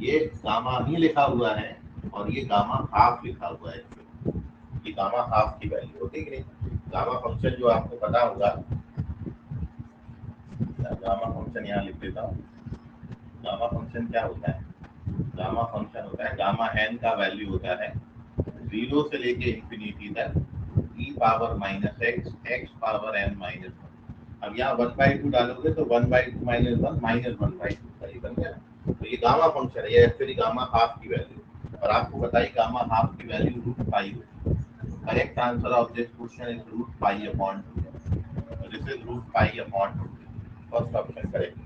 ये गामा ही लिखा हुआ है और ये गामा हाफ लिखा हुआ है, ये गामा हाफ की वैल्यू होती है कि नहीं। गामा फंक्शन जो आपको पता होगा, गामा फंक्शन यहाँ लिख देता हूँ। गामा फंक्शन क्या होता है, गामा फंक्शन होता है, गामा एन का वैल्यू होता है 0 से लेके इन्फिनिटी तक e power minus x, x power n minus 1। अब यहाँ 1/2 डालोगे तो 1/2 - 1 -1/2 का ये बन गया। तो ये गामा फंक्शन है, ये एक्चुअली गामा हाफ की वैल्यू, और आपको बताइए गामा हाफ की वैल्यू रूट पाई है। Correct answer of this question is root pi upon 2। This is root pi upon 2, first option correct.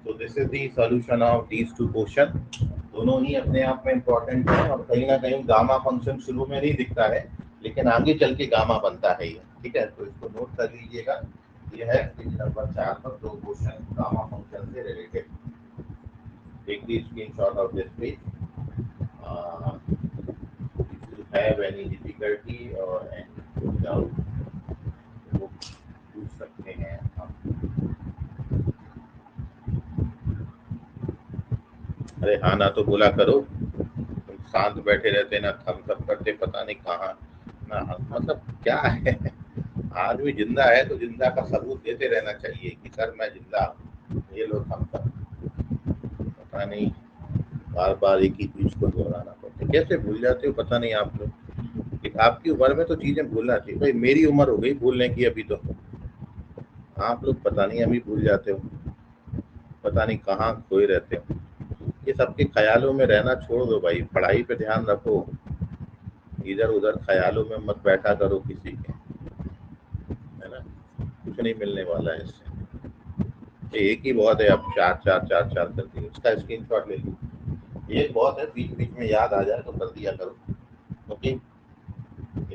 तो this is the solution of these two question. दोनों ही अपने आप में इम्पोर्टेंट है, और कहीं ना कहीं गामा फंक्शन शुरू में नहीं दिखता है, लेकिन आगे चल के गामा बनता है ये, ठीक है। तो इसको नोट कर लीजिएगा। ये है पेज नंबर 4 पर 2 क्वेश्चन गामा फंक्शन से related. Take the screenshot of this page. If you have any difficulty or any doubt, वो पूछ सकते हैं आप। अरे हाँ ना तो बोला करो, तुम शांत बैठे रहते ना, थम्स अप करते पता नहीं कहाँ ना, मतलब क्या है। आदमी जिंदा है तो जिंदा का सबूत देते रहना चाहिए कि सर मैं जिंदा हूँ, ये लो थम्स अप। पता नहीं बार बार एक ही चीज को दोहराना पड़ता है, कैसे भूल जाते हो पता नहीं आप लोग। आपकी उम्र में तो चीजें भूलना चाहिए भाई, मेरी उम्र हो गई भूलने की अभी, तो आप लोग पता नहीं अभी भूल जाते हो, पता नहीं कहाँ खोए रहते हो। ये सबके ख्यालों में रहना छोड़ दो भाई, पढ़ाई पे ध्यान रखो, इधर उधर ख्यालों में मत बैठा करो किसी के, है ना, कुछ नहीं मिलने वाला है इससे। एक ही बहुत है, अब चार चार चार चार कर दिए, उसका स्क्रीनशॉट ले लीजिए। एक बहुत है, बीच बीच में याद आ जाए तो कर दिया करो, क्योंकि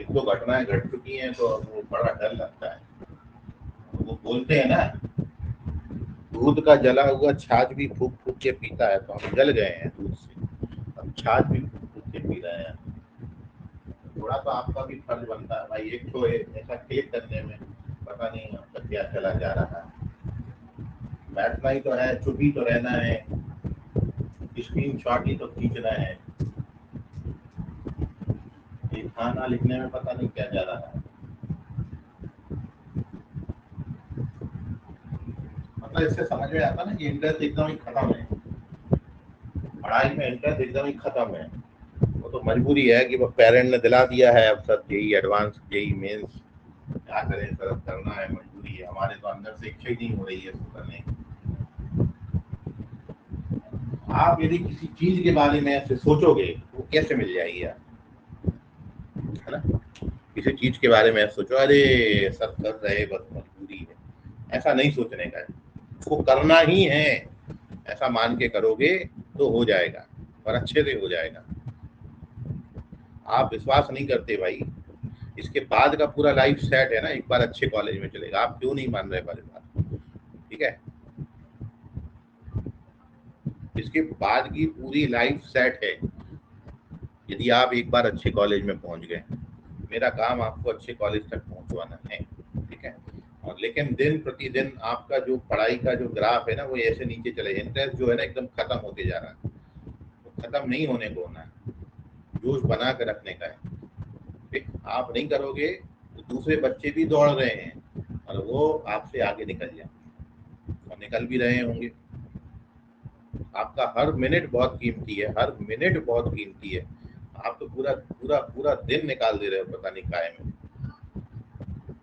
एक दो घटनाएं घट चुकी हैं तो वो बड़ा डर लगता है। वो बोलते हैं ना, दूध का जला हुआ छाछ भी फूक फूक के पीता है, तो हम जल गए हैं दूध से, अब छाछ भी फूक फूक के पी रहे हैं। थोड़ा तो आपका भी फर्ज बनता है भाई, एक तो ऐसा क्लिक करने में पता नहीं आपका क्या चला जा रहा है। बैठना ही तो है, चुप ही तो रहना है, स्क्रीन शॉट ही तो खींचना है, ये खाना लिखने में पता नहीं क्या जा रहा है। मतलब इससे समझ में आता ना कि इंटरेस्ट एकदम ही खत्म है, पढ़ाई में इंटरेस्ट एकदम ही खत्म है। वो तो मजबूरी है कि वो पेरेंट ने दिला दिया है, अब sir JEE advance JEE mains क्या करें सर, अब करना है, मजबूरी है, हमारे तो अंदर से इच्छा ही नहीं हो रही है इसको करने की। आप यदि किसी चीज के बारे में ऐसे सोचोगे वो कैसे मिल जाएगी आप, है ना। किसी चीज के बारे में सोचो, अरे सर कर रहे बस मजबूरी है, ऐसा नहीं सोचने का है, उसको करना ही है, ऐसा मान के करोगे तो हो जाएगा और अच्छे से हो जाएगा। आप विश्वास नहीं करते भाई, इसके बाद का पूरा लाइफ सेट है ना, एक बार अच्छे कॉलेज में चलेगा, आप क्यों नहीं मान रहे वाली बात, ठीक है। इसके बाद की पूरी लाइफ सेट है यदि आप एक बार अच्छे कॉलेज में पहुंच गए। मेरा काम आपको अच्छे कॉलेज तक पहुंचवाना है, ठीक है। और लेकिन दिन प्रतिदिन आपका जो पढ़ाई का जो ग्राफ है ना, वो ऐसे नीचे चले, इंटरेस्ट जो है ना एकदम खत्म होते जा रहा है, तो खत्म नहीं होने को होना है, जोश बना कर रखने का है। ठीक, आप नहीं करोगे तो दूसरे बच्चे भी दौड़ रहे हैं और वो आपसे आगे निकल जाए, और निकल भी रहे होंगे। आपका हर मिनट बहुत कीमती है, हर मिनट बहुत कीमती है। आप तो पूरा पूरा पूरा दिन निकाल दे रहे हो पता नहीं काय में।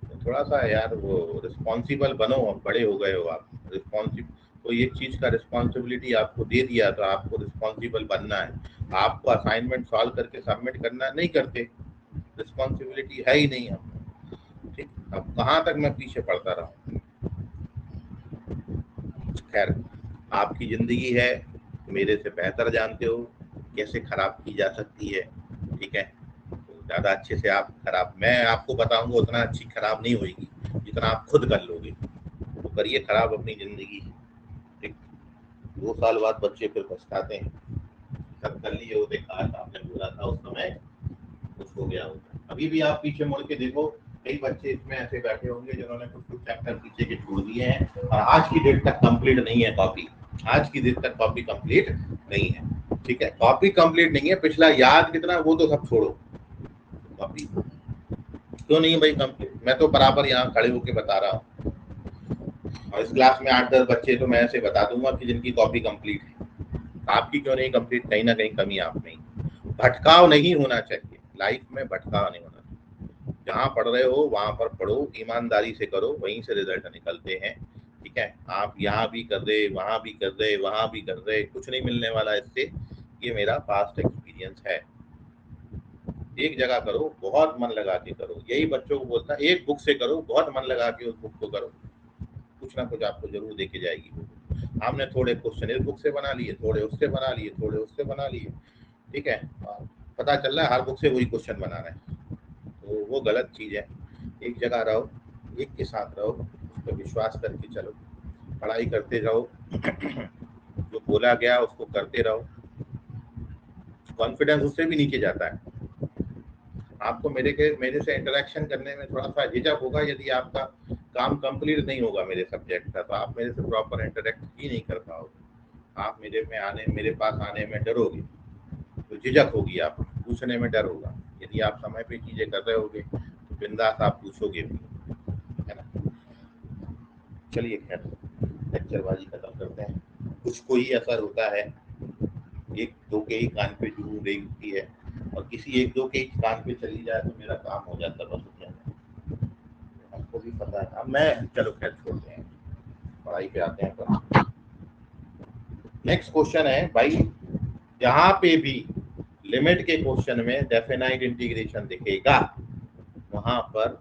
तो थोड़ा सा यार वो रिस्पॉन्सिबल बनो, अब बड़े हो गए हो आप, रिस्पॉन्सिबल, कोई एक चीज का रिस्पॉन्सिबिलिटी आपको दे दिया तो आपको रिस्पॉन्सिबल बनना है। आपको असाइनमेंट सॉल्व करके सबमिट करना, नहीं करते, रिस्पॉन्सिबिलिटी है ही नहीं हम, ठीक। अब कहाँ तक मैं पीछे पड़ता रहा। खैर, आपकी जिंदगी है, मेरे से बेहतर जानते हो कैसे खराब की जा सकती है, ठीक है। तो ज़्यादा अच्छे से आप खराब, मैं आपको बताऊंगा उतना अच्छी खराब नहीं होगी जितना आप खुद कर लोगे। तो करिए खराब अपनी जिंदगी, ठीक। 2 साल बाद बच्चे फिर पछताते हैं, सब कर लिए होते, काश आपने बोला था उस समय, कुछ हो गया होता। अभी भी आप पीछे मुड़ के देखो, कई बच्चे इसमें ऐसे बैठे होंगे जिन्होंने कुछ कुछ चैप्टर पीछे के छोड़ दिए हैं और आज की डेट तक कंप्लीट नहीं है कॉपी, आज की डेट तक कॉपी कंप्लीट नहीं है, ठीक है। कॉपी कंप्लीट नहीं है, पिछला याद कितना वो तो सब छोड़ो, कॉपी क्यों नहीं है भाई कंप्लीट। मैं तो बराबर यहाँ खड़े होके बता रहा हूँ, और इस क्लास में 8-10 बच्चे तो मैं ऐसे बता दूंगा कि जिनकी कॉपी कंप्लीट है। आपकी क्यों नहीं कंप्लीट, कहीं ना कहीं कमी आप में। भटकाव नहीं होना चाहिए लाइफ में, भटकाव नहीं होना चाहिए। जहाँ पढ़ रहे हो वहां पर पढ़ो, ईमानदारी से करो, वहीं से रिजल्ट निकलते हैं, ठीक है, आप यहाँ भी कर रहे, वहां भी कर रहे, वहां भी कर रहे, कुछ नहीं मिलने वाला इससे। ये मेरा पास्ट एक्सपीरियंस है। एक जगह करो, बहुत मन लगा के करो, यही बच्चों को बोलता है, एक बुक से करो, बहुत मन लगा के उस बुक को करो, कुछ ना कुछ आपको जरूर देके जाएगी। हमने थोड़े क्वेश्चन इस बुक से बना लिए, थोड़े उससे बना लिए, थोड़े उससे बना लिए, ठीक है, पता चल रहा है हर बुक से वही क्वेश्चन बना रहे हैं, तो वो गलत चीज है। एक जगह रहो, एक के साथ रहो, उस पर विश्वास करके चलो, पढ़ाई करते रहो, जो बोला गया उसको करते रहो। कॉन्फिडेंस उससे भी नीचे जाता है। आपको मेरे से इंटरेक्शन करने में थोड़ा सा झिझक होगा, यदि आपका काम कंप्लीट नहीं होगा मेरे सब्जेक्ट का, तो आप मेरे से प्रॉपर इंटरेक्ट ही नहीं कर पाओगे। आप मेरे पास आने में डरोगे, तो झिझक होगी, आप पूछने में डर होगा। यदि आप समय पे चीजें कर रहे होगे तो बिंदास आप पूछोगे भी, है ना। चलिए खैर, लेक्चरबाजी खत्म करते हैं। कुछ को ही असर होता है, एक दो के ही कान पे जरूर रेंगती है, और किसी एक दो के ही कान पे चली जाए तो मेरा काम हो जाता है, बस हमको भी पता है। अब मैं, चलो खैर छोड़ते हैं, पढ़ाई पे आते हैं। पर नेक्स्ट क्वेश्चन है भाई, जहां पे भी लिमिट के क्वेश्चन में डेफिनाइट इंटीग्रेशन दिखेगा, वहां पर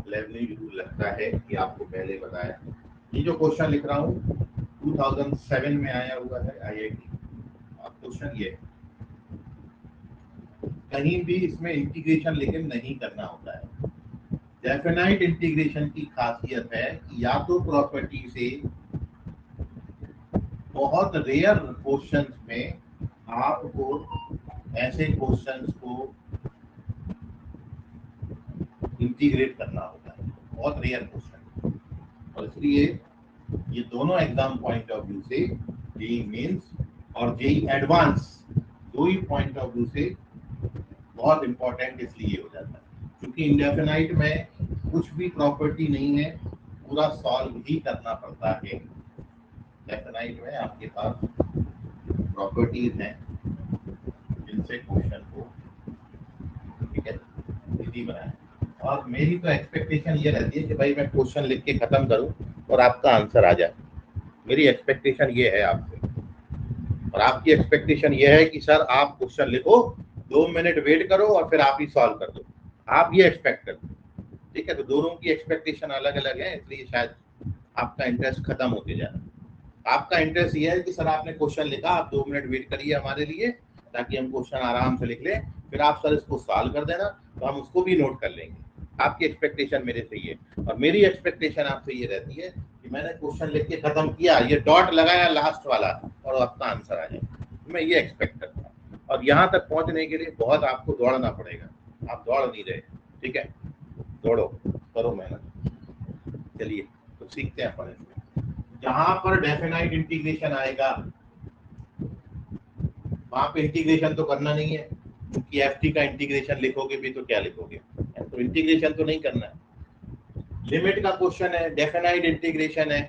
लेबनिज रूल लगता है, कि आपको पहले बताया। ये जो क्वेश्चन लिख रहा हूँ 2007 में आया हुआ है IIT। अब क्वेश्चन ये, कहीं भी इसमें इंटीग्रेशन लेकिन नहीं करना होता है। डेफिनाइट इंटीग्रेशन की खासियत है कि या तो प्रॉपर्टी से बहुत रेयर क्वेश्चंस में आपको ऐसे क्वेश्चंस को इंटीग्रेट करना होता है, बहुत रेयर क्वेश्चन, और इसलिए ये दोनों एग्जाम पॉइंट ऑफ व्यू से, जेईई मेंस और जेईई एडवांस, दो ही पॉइंट ऑफ व्यू से बहुत इंपॉर्टेंट इसलिए हो जाता है क्योंकि इंडेफिनाइट में कुछ भी प्रॉपर्टी नहीं है, पूरा सॉल्व ही करना पड़ता है। डेफिनाइट में आपके पास प्रॉपर्टीज हैं जिनसे क्वेश्चन को, ठीक है, इजी बनाए। और मेरी तो एक्सपेक्टेशन ये रहती है कि भाई मैं क्वेश्चन लिख के खत्म करूं और आपका आंसर आ जाए। मेरी एक्सपेक्टेशन ये है आपसे, और आपकी एक्सपेक्टेशन ये है कि सर आप क्वेश्चन लिखो, 2 मिनट वेट करो और फिर आप ही सॉल्व कर दो। आप ये एक्सपेक्ट करते हो, ठीक है। तो दोनों की एक्सपेक्टेशन अलग अलग है, इसलिए शायद आपका इंटरेस्ट खत्म होते जा रहा है। आपका इंटरेस्ट ये है कि सर आपने क्वेश्चन लिखा, आप 2 मिनट वेट करिए हमारे लिए, ताकि हम क्वेश्चन आराम से लिख लें, फिर आप सर इसको सॉल्व कर देना, तो हम उसको भी नोट कर लेंगे। आपकी एक्सपेक्टेशन मेरे से ये, और मेरी एक्सपेक्टेशन आपसे ये रहती है कि मैंने क्वेश्चन लिख के खत्म किया, ये डॉट लगाया लास्ट वाला, और आपका आंसर आ जाए। मैं ये एक्सपेक्ट करता हूँ, और यहाँ तक पहुँचने के लिए बहुत आपको दौड़ना पड़ेगा। आप दौड़ नहीं रहे, ठीक है, दौड़ो, करो मेहनत। चलिए तो सीखते हैं अपन इसमें। जहां पर डेफिनाइट इंटीग्रेशन आएगा वहां पे इंटीग्रेशन तो करना नहीं है, क्योंकि FT का इंटीग्रेशन लिखोगे भी तो क्या लिखोगे, तो इंटीग्रेशन तो नहीं करना है। लिमिट का क्वेश्चन है, डेफिनाइट इंटीग्रेशन है,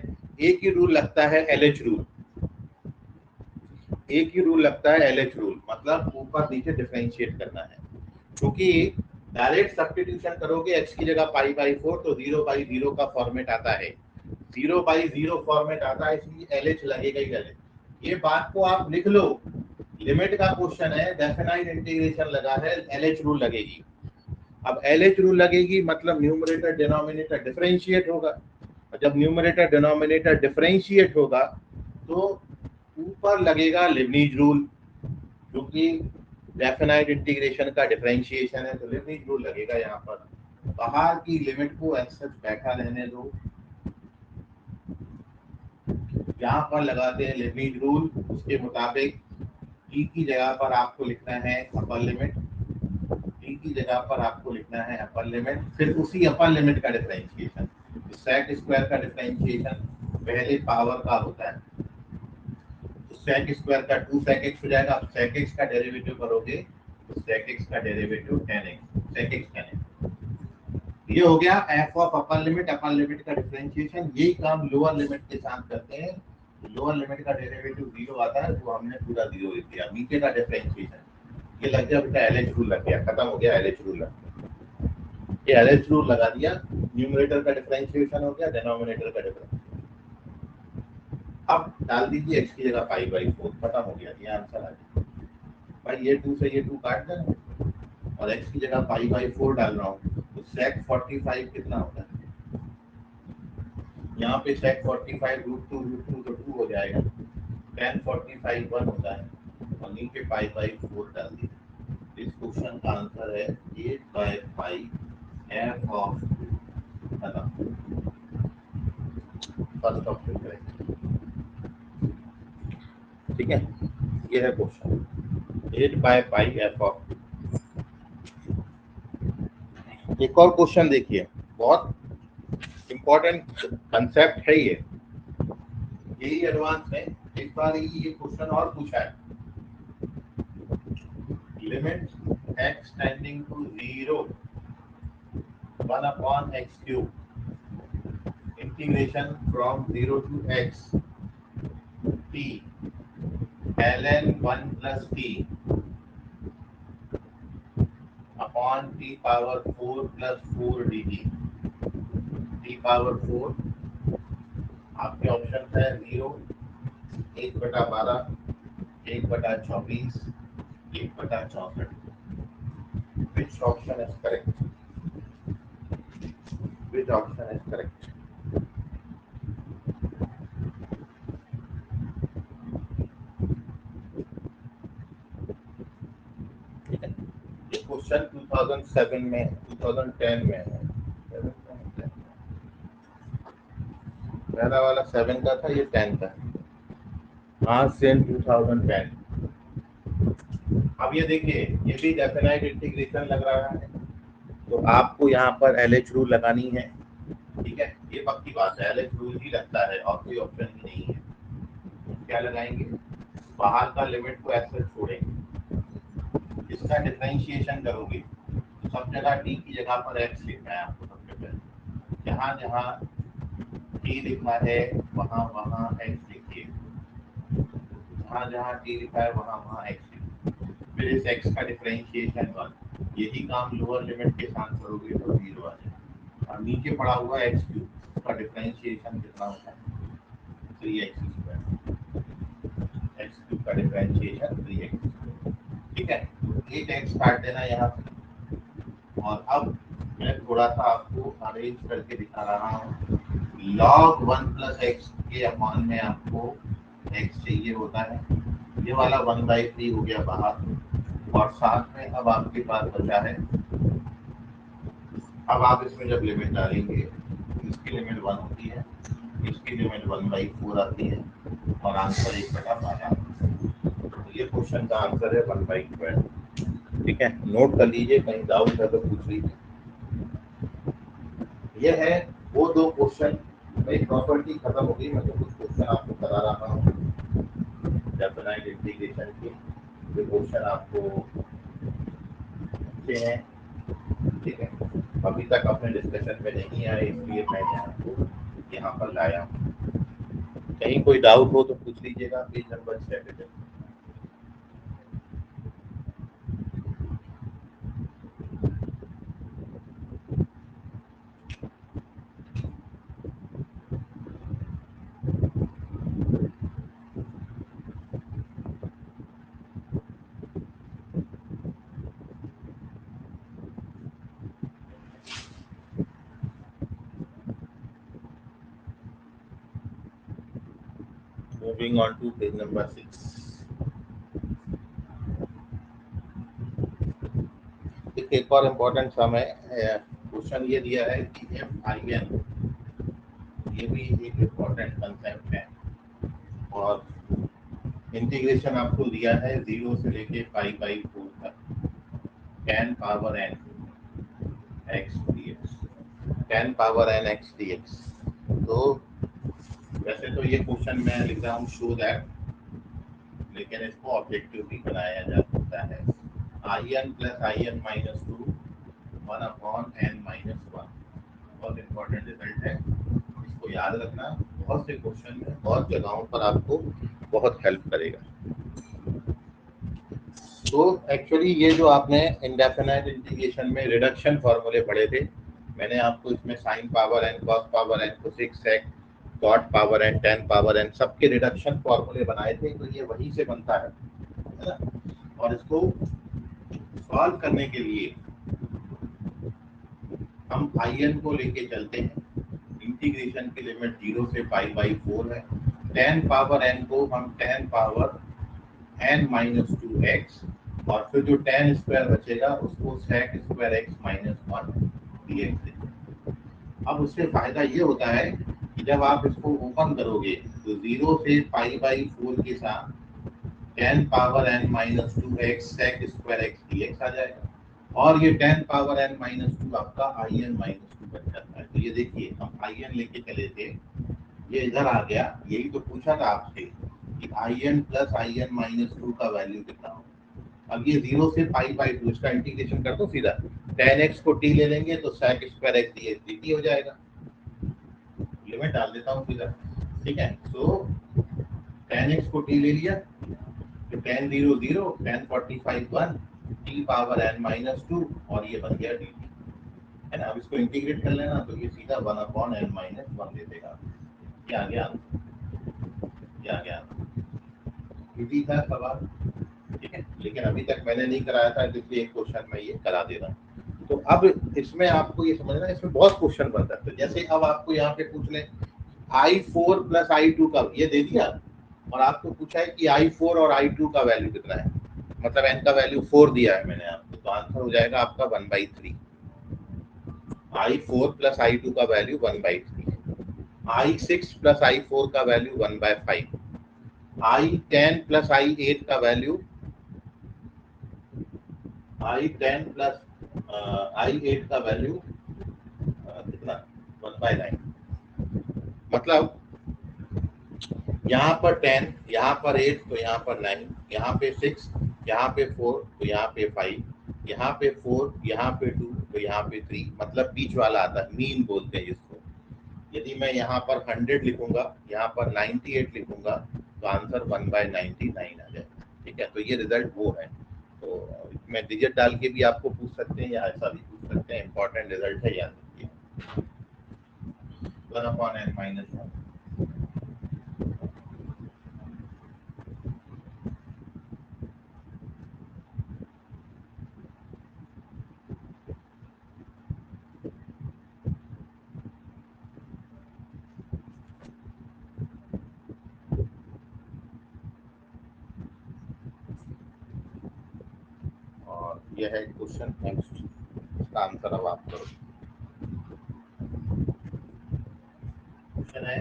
एक ही रूल लगता है, LH रूल। एक ही रूल लगता है, LH रूल, मतलब ऊपर नीचे डिफरेंशिएट करना है। क्योंकि डायरेक्ट सब्स्टिट्यूशन करोगे x की जगह π/4, तो 0/0 का फॉर्मेट आता है, 0/0 फॉर्मेट आता है, इसलिए LH लगेगा ही लगेगा। ये बात को आप लिख लो, लिमिट का क्वेश्चन है, डेफिनाइट इंटीग्रेशन लगा है, LH रूल लगेगी। अब LH रूल लगेगी मतलब न्यूमरेटर डिनोमिनेटर डिफरेंशिएट होगा, और जब न्यूमरेटर डिनोमिनेटर डिफरेंशिएट होगा तो ऊपर लगेगा लेबनीज रूल, क्योंकि डेफिनाइट इंटीग्रेशन का डिफरेंशिएशन है, तो लेबनीज रूल लगेगा। यहाँ पर बाहर की लिमिट को ऐसे बैठा रहने दो, यहाँ पर लगाते हैं लेबनीज रूल। उसके मुताबिक e की जगह पर आपको लिखना है अपर लिमिट, d की जगह पर आपको लिखना है अपर लिमिट, फिर उसी अपर लिमिट का डिफरेंशिएशन। सेक स्क्वायर का डिफरेंशिएशन पहले पावर का होता है, तो सेक स्क्वायर का 2sec x हो जाएगा। आप sec x का डेरिवेटिव करोगे तो sec x का derivative tan x, sec x tan x। ये हो गया f ऑफ अपर लिमिट का डिफरेंशिएशन। यही काम लोअर लिमिट के साथ करते हैं। लोअर लिमिट का डेरिवेटिव 0 आता है, तो हमने पूरा 0 लिख दिया। नीचे का डिफरेंशिएशन ये लग गया बेटा, LH रूल लग गया, खत्म हो गया, LH रूल लग गया। ये LH रूल लगा दिया, न्यूमरेटर का डिफरेंशिएशन हो गया, डिनोमिनेटर का डिफरेंशिएशन। अब डाल दीजिए x की जगह पाई बाई 4, खत्म हो गया, ये आंसर आ गया। भाई ये 2 से ये 2 काट देना और x की जगह पाई बाई 4 डाल रहा हूँ, तो sec 45 कितना होता है? यहाँ पे sec 45 √2 तो 2 हो जाएगा, tan 45 1 होता है और नीचे पाई बाई 4 डाल दीजिए। इस क्वेश्चन का आंसर है 8/पाई f ऑफ 2, खत्म। फर्स्ट ऑप्शन करेक्ट, ठीक है। ये है क्वेश्चन 8/पाई f ऑफ 2। एक और क्वेश्चन देखिए, बहुत इंपॉर्टेंट कंसेप्ट है ये, यही एडवांस में एक बार ये क्वेश्चन और पूछा है। Limit x tending to 0 1/x³ integration from 0 to x t ln 1 plus t upon t power 4 plus 4 dt। t power 4 आपके ऑप्शन है 0, 1/12, 1/24, 1/64। Which option is correct? Which option is correct? ये question 2007 में 2010 में है, पहला वाला 7 का था, ये 10 का। हाँ सेम 2010। अब ये देखिए, ये भी डेफिनाइट इंटीग्रेशन लग रहा है, तो आपको यहाँ पर LH रूल लगानी है, ठीक है। ये पक्की बात है, LH रूल ही लगता है और कोई ऑप्शन ही नहीं है। क्या लगाएंगे? बाहर का लिमिट को ऐसे छोड़ेंगे, इसका डिफरेंशिएशन करोगे तो सब जगह t की जगह पर x लिखना है आपको। सबसे पहले जहाँ जहाँ t लिखा है वहाँ वहाँ x लिखिए, जहाँ जहाँ t लिखा है वहाँ वहाँ x लिखिए। फिर इस x का डिफरेंशिएशन 1, यही काम लोअर लिमिट के साथ करोगे तो 0 आ जाएगा। और नीचे पड़ा हुआ x³ उसका डिफरेंशिएशन कितना होता है? 3x²। x³ का डिफरेंशिएशन 3x², ठीक है। 8x काट देना यहाँ से। और अब मैं थोड़ा सा आपको अरेंज करके दिखा रहा हूँ। log 1 plus x के अपॉन में आपको x चाहिए होता है, ये वाला 1/3 हो गया बाहर, और साथ में अब आपके पास बचा है, अब आप इसमें जब लिमिट डालेंगे, इसकी लिमिट 1 होती है, इसकी लिमिट 1/4 आती है और आंसर 1/12। तो ये क्वेश्चन का आंसर है 1/12, ठीक है। नोट कर लीजिए, कहीं डाउट है तो पूछ लीजिए। ये है वो दो क्वेश्चन। भाई प्रॉपर्टी खत्म हो गई, मैं तो कुछ क्वेश्चन आपको करा रहा हूँ डेफिनाइट इंटीग्रेशन के, जो क्वेश्चन आपको अच्छे हैं, ठीक है। अभी तक अपने डिस्कशन में नहीं आए, इसलिए मैंने आपको यहाँ पर लाया हूँ। कहीं कोई डाउट हो तो पूछ लीजिएगा। पेज नंबर 6 पे। Moving on to page number 6. एक और इम्पोर्टेंट सम है, क्वेश्चन ये दिया है कि FIN, ये भी एक इम्पोर्टेंट कंसेप्ट है, और इंटीग्रेशन आपको दिया है 0 से लेके π/4 तक, tan power n x dx, tan power n x dx। तो वैसे तो ये क्वेश्चन मैं लिख रहा हूँ शो दैट, लेकिन इसको ऑब्जेक्टिव भी बनाया जा सकता है। in plus in minus 2 1/n-1 बहुत इंपॉर्टेंट रिजल्ट है, इसको याद रखना। बहुत से क्वेश्चन में बहुत जगहों पर आपको बहुत हेल्प करेगा। तो एक्चुअली ये जो आपने इंडेफिनाइट इंटीग्रेशन में रिडक्शन फॉर्मूले पढ़े थे, मैंने आपको इसमें sine power n, cos power n, cosec sec, cot power n, tan power n सबके रिडक्शन फॉर्मूले बनाए थे, तो ये वहीं से बनता है ना। और इसको सॉल्व करने के लिए हम आई एन को लेके चलते हैं। इंटीग्रेशन की लिमिट 0 से पाई बाई 4 है। टेन पावर एन को हम ten power n minus 2x, और फिर जो टेन स्क्वायर बचेगा उसको sec square x minus 1 dx देंगे। अब उससे फायदा ये होता है कि जब आप इसको ओपन करोगे तो 0 से पाई बाई 4 के साथ tan power n minus 2x sec square x dx आ जाएगा, और ये टेन पावर एन माइनस 2 आपका आई एन माइनस 2 बन जाता है। तो ये देखिए हम आई एन लेके चले थे, ये इधर आ गया। यही तो पूछा था आपसे कि I n plus I n minus 2 का वैल्यू कितना हो। अब ये 0 से पाई बाई 2 इसका इंटीग्रेशन कर दो सीधा, टेन एक्स को टी ले लेंगे तो sec square x dx dt हो जाएगा। लिमिट डाल देता हूँ सीधा, ठीक है। सो टेन एक्स को टी ले लिया, तो tan 0 0, tan 45 1, t power n minus 2, और ये बन गया dt, है ना। अब इसको इंटीग्रेट कर लेना तो ये सीधा 1 अपॉन एन माइनस 1 दे देगा। ये आ गया, ये आ गया। इजी था सवाल, ठीक है। लेकिन अभी तक मैंने नहीं कराया था, इसलिए एक क्वेश्चन मैं ये करा दे रहा हूँ। तो अब इसमें आपको ये समझना है, इसमें बहुत क्वेश्चन बन सकते हैं। जैसे अब आपको यहाँ पे पूछ ले i4 प्लस i2 का, ये दे दिया, और आपको पूछा है कि i4 और i2 का वैल्यू कितना है, मतलब n का वैल्यू 4 दिया है मैंने आपको, तो आंसर हो जाएगा आपका 1/3। i4 प्लस i2 का वैल्यू 1/3, i6 प्लस i4 का वैल्यू 1/5, i10 प्लस i8 का वैल्यू, i10 प्लस i8 का वैल्यू कितना, 1/9। मतलब यहाँ पर 10, यहाँ पर 8, तो यहाँ पर 9, यहाँ पे 6, यहाँ पे 4, तो यहाँ पे 5, यहाँ पे 4, यहाँ पे 2, तो यहाँ पे 3, मतलब बीच वाला आता है, मीन बोलते हैं जिसको। यदि मैं यहाँ पर 100 लिखूंगा, यहाँ पर 98 लिखूंगा, तो आंसर 1/99 आ जाएगा, ठीक है। तो ये रिजल्ट वो है। तो इसमें डिजिट डाल के भी आपको पूछ सकते हैं या ऐसा भी पूछ सकते हैं, इंपॉर्टेंट रिजल्ट है, याद रखिए 1/n-1। और यह है क्वेश्चन नेक्स्ट, इसका आंसर अब आप करो। क्वेश्चन है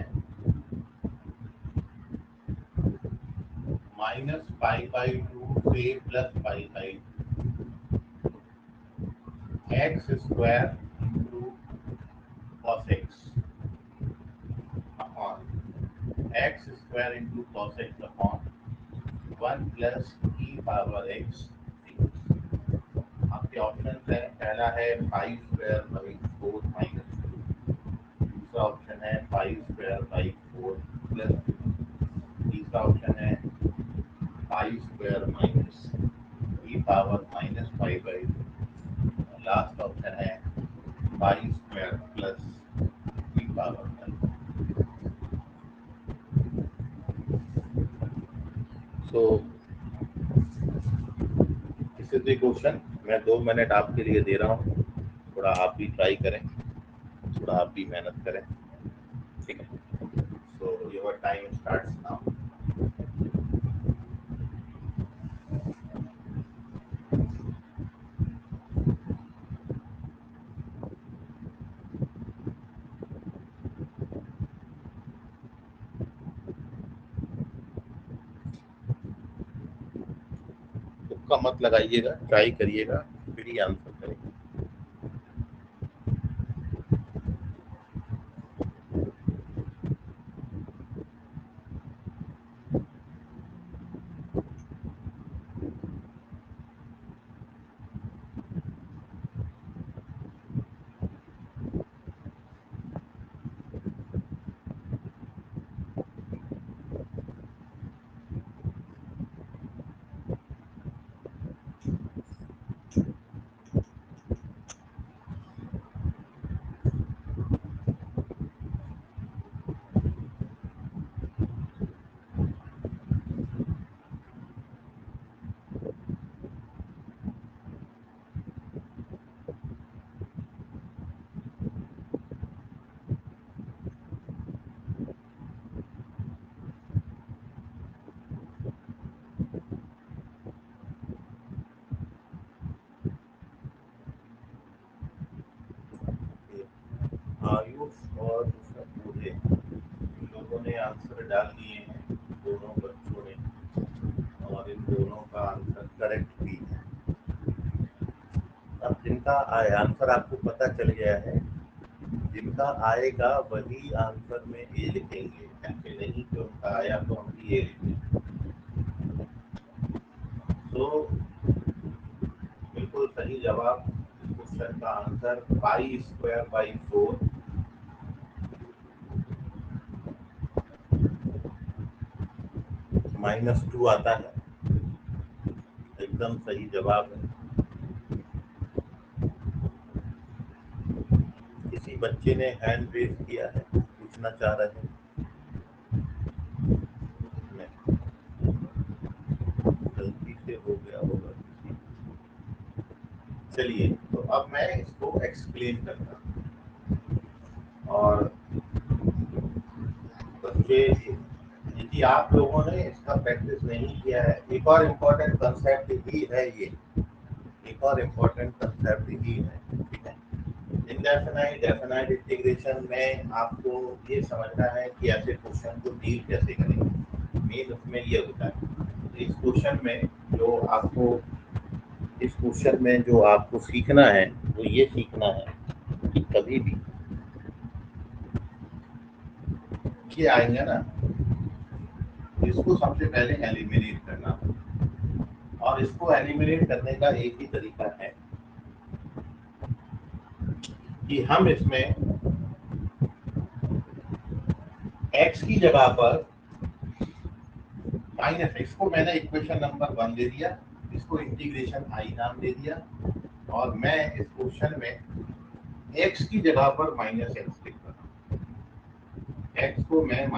-π/2 से +π/2 x² into cos x upon x² into cos x upon 1 plus e power x। आपके ऑप्शन है, पहला है 5²/4 माइनस 2, दूसरा ऑप्शन है 5²/4 प्लस 2, तीसरा ऑप्शन है 5² minus e power -π/2, last option है 5² plus e power 5। So this is the question. मैं 2 मिनट आपके लिए दे रहा हूँ, थोड़ा आप भी ट्राई करें, थोड़ा आप भी मेहनत करें, ठीक है। So your time starts now. तुक्का मत लगाइएगा, ट्राई करिएगा, फिर ही आंसर करेंगे। आयुष और पूरे इन लोगों ने आंसर डाल दिए हैं, दोनों बच्चों ने, और इन दोनों का आंसर करेक्ट भी है। अब जिनका आंसर आपको पता चल गया है, जिनका आएगा वही आंसर में ए लिखेंगे, ऐसे नहीं कि उनका आया तो हम भी ए लिखेंगे। तो बिल्कुल सही जवाब इस क्वेश्चन का आंसर पाई स्क्वायर बाई 4 -2 आता है, एकदम सही जवाब है। किसी बच्चे ने हैंड रेज किया है, पूछना चाह रहे हैं? नहीं, गलती से हो गया होगा किसी। चलिए, तो अब मैं इसको एक्सप्लेन करता हूँ। और बच्चे, यदि आप लोगों ने इसका प्रैक्टिस नहीं किया है, एक और इम्पोर्टेंट कंसेप्ट ही है ये, एक और इम्पोर्टेंट कंसेप्ट ही है, ठीक है। इंडेफिनाइट डेफिनाइट इंटीग्रेशन में आपको ये समझना है कि ऐसे क्वेश्चन को डील कैसे करेंगे, मेन उसमें ये होता है। तो इस क्वेश्चन में जो आपको सीखना है वो ये सीखना है कि कभी भी ये आएंगे ना, इसको सबसे पहले एलिमिनेट करना, और इसको एलिमिनेट करने का एक ही तरीका है कि हम इसमें x की जगह पर -x को मैंने इक्वेशन नंबर 1 दे दिया, इसको इंटीग्रेशन i नाम दे दिया, और मैं इस क्वेश्चन में x की जगह पर -x लिख रहा हूँ, x को मैं -x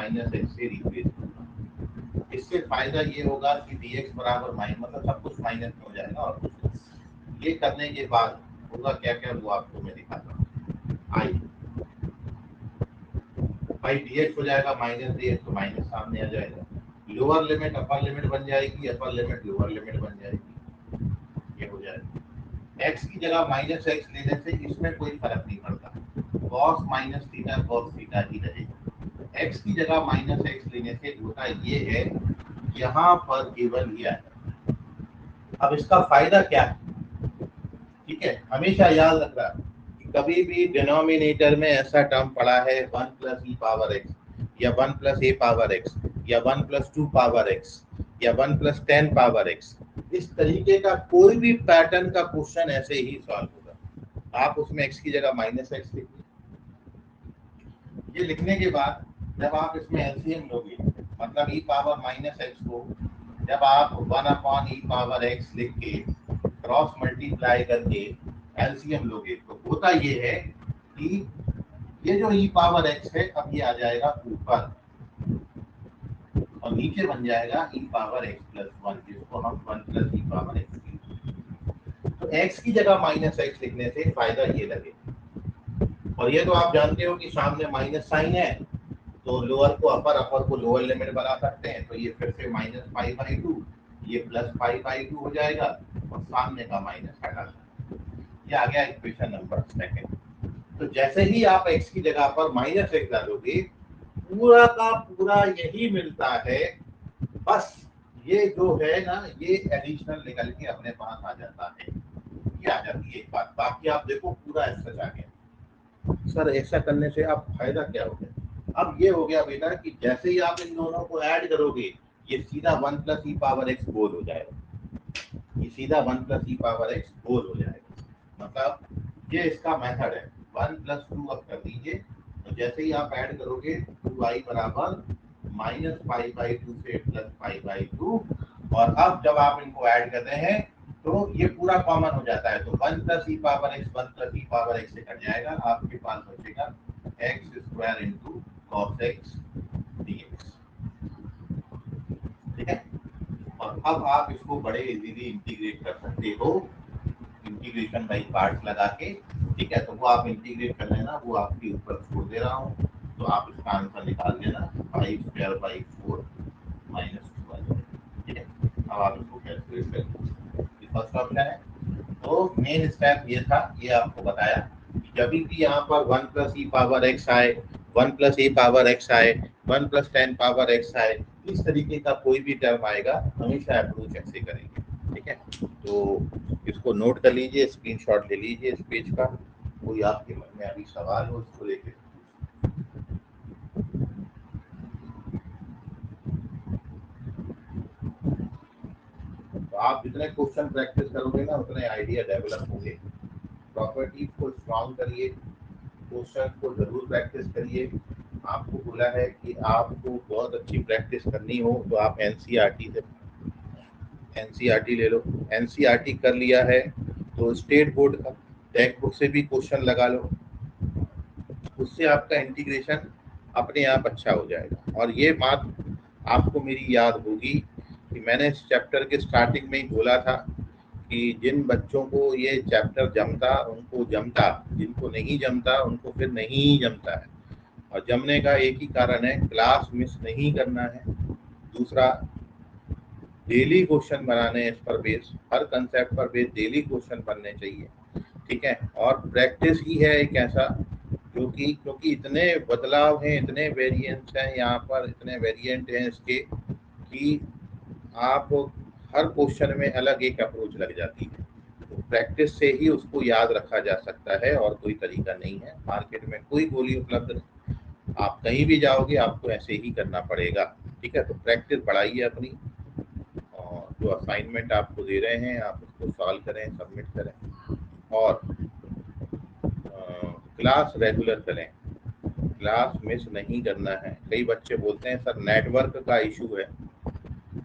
से रिप्लेस कर रहा हूँ। इससे फायदा ये होगा कि dx बराबर माइनस, मतलब सब कुछ माइनस में हो जाएगा। और कुछ ये करने के बाद होगा क्या क्या, वो आपको मैं दिखाता हूँ। भाई dx हो जाएगा -dx, तो माइनस सामने आ जाएगा, लोअर लिमिट अपर लिमिट बन जाएगी, अपर लिमिट लोअर लिमिट बन जाएगी, ये हो जाएगा। x की जगह -x लेने से इसमें कोई फर्क नहीं पड़ता, cos minus theta cos theta ही रहेगा। x की जगह -x लेने से होता ये है, यहाँ पर केवल ये आएगा। अब इसका फायदा क्या है, ठीक है, हमेशा याद रखना कि कभी भी डिनोमिनेटर में ऐसा टर्म पड़ा है 1 + e पावर x, या 1 + a पावर x, या 1 + 2 पावर x, या 1 + 10 पावर x, इस तरीके का कोई भी पैटर्न का क्वेश्चन ऐसे ही सॉल्व होगा। आप उसमें x की जगह -x लिखिए। ये लिखने के बाद जब आप इसमें एलसीएम लोगे, मतलब e पावर -x को जब आप 1/e पावर x लिख के क्रॉस मल्टीप्लाई करके एलसीएम लोगे, तो होता ये है कि ये जो e पावर x है, अब ये आ जाएगा ऊपर और नीचे बन जाएगा e पावर x + 1, जिसको हम 1 + e पावर x लिखेंगे। तो x की जगह -x लिखने से फायदा ये लगे। और ये तो आप जानते हो कि सामने माइनस साइन है, तो लोअर को अपर, अपर को लोअर लिमिट बना सकते हैं। तो ये फिर से -π/2, ये +π/2 हो जाएगा, और सामने का माइनस हटा देंगे। ये आ गया इक्वेशन नंबर 2। तो जैसे ही आप x की जगह पर -x डालोगे, पूरा का पूरा यही मिलता है, बस ये जो है ना, ये एडिशनल निकल के अपने पास आ जाता है, ये आ जाती है एक बात। बाकी आप देखो पूरा ऐसा आ गया। सर ऐसा करने से आप फायदा क्या हो गया? अब ये हो गया बेटा कि जैसे ही आप इन दोनों को ऐड करोगे, ये सीधा 1 + e पावर x होल हो जाएगा, ये सीधा 1 + e पावर x होल हो जाएगा। मतलब ये इसका मेथड है। 1 + 2 अब कर दीजिए, तो जैसे ही आप ऐड करोगे 2i बराबर -π/2 से +π/2, और अब जब आप इनको ऐड कर रहे हैं तो ये पूरा कॉमन हो जाता है, तो 1 + e power x 1 + e power x से कट जाएगा, आपके पास बचेगा x² cos x dx, ठीक है। और अब आप इसको बड़े इजीली इंटीग्रेट कर सकते हो, इंटीग्रेशन बाई पार्ट्स लगा के, ठीक है। तो वो आप इंटीग्रेट कर लेना, वो आपके ऊपर छोड़ दे रहा हूँ। तो आप इसका आंसर निकाल लेना, 5²/4 -2, ठीक है। अब आप इसको कैलकुलेट कर, फर्स्ट ऑप्शन है। तो मेन स्टेप ये था, ये आपको बताया कि जब भी यहाँ पर 1 + e पावर x आए, 1 + a पावर x आए, 1 + 10 पावर x आए, इस तरीके का कोई भी टर्म आएगा हमेशा अप्रोच ऐसे करेंगे। ठीक है, तो इसको नोट कर लीजिए, स्क्रीनशॉट ले लीजिए इस पेज का। कोई आपके मन में अभी सवाल हो उसको लेकर। तो आप जितने क्वेश्चन प्रैक्टिस करोगे ना उतने आइडिया डेवलप होंगे। प्रॉपर्टीज को स्ट्रॉन्ग करिए, क्वेश्चन को जरूर प्रैक्टिस करिए। आपको बोला है कि आपको बहुत अच्छी प्रैक्टिस करनी हो तो आप एनसीईआरटी ले लो। एनसीईआरटी कर लिया है तो स्टेट बोर्ड का टेक्स्ट बुक से भी क्वेश्चन लगा लो, उससे आपका इंटीग्रेशन अपने आप अच्छा हो जाएगा। और ये बात आपको मेरी याद होगी कि मैंने इस चैप्टर के स्टार्टिंग में ही बोला था कि जिन बच्चों को ये चैप्टर जमता उनको जमता, जिनको नहीं जमता उनको फिर नहीं जमता है। और जमने का एक ही कारण है, क्लास मिस नहीं करना है। दूसरा, डेली क्वेश्चन बनाने इस पर बेस, हर कंसेप्ट पर बेस डेली क्वेश्चन बनने चाहिए। ठीक है, और प्रैक्टिस ही है एक ऐसा जो कि क्योंकि इतने बदलाव हैं, इतने वेरिएंट्स हैं यहाँ पर, इतने वेरिएंट हैं इसके कि आप हर क्वेश्चन में अलग एक अप्रोच लग जाती है। तो प्रैक्टिस से ही उसको याद रखा जा सकता है और कोई तरीका नहीं है। मार्केट में कोई गोली उपलब्ध नहीं, आप कहीं भी जाओगे आपको ऐसे ही करना पड़ेगा। ठीक है, तो प्रैक्टिस बढ़ाइए अपनी, और जो असाइनमेंट आपको दे रहे हैं आप उसको सॉल्व करें, सबमिट करें, और क्लास रेगुलर करें, क्लास मिस नहीं करना है। कई बच्चे बोलते हैं सर नेटवर्क का इशू है।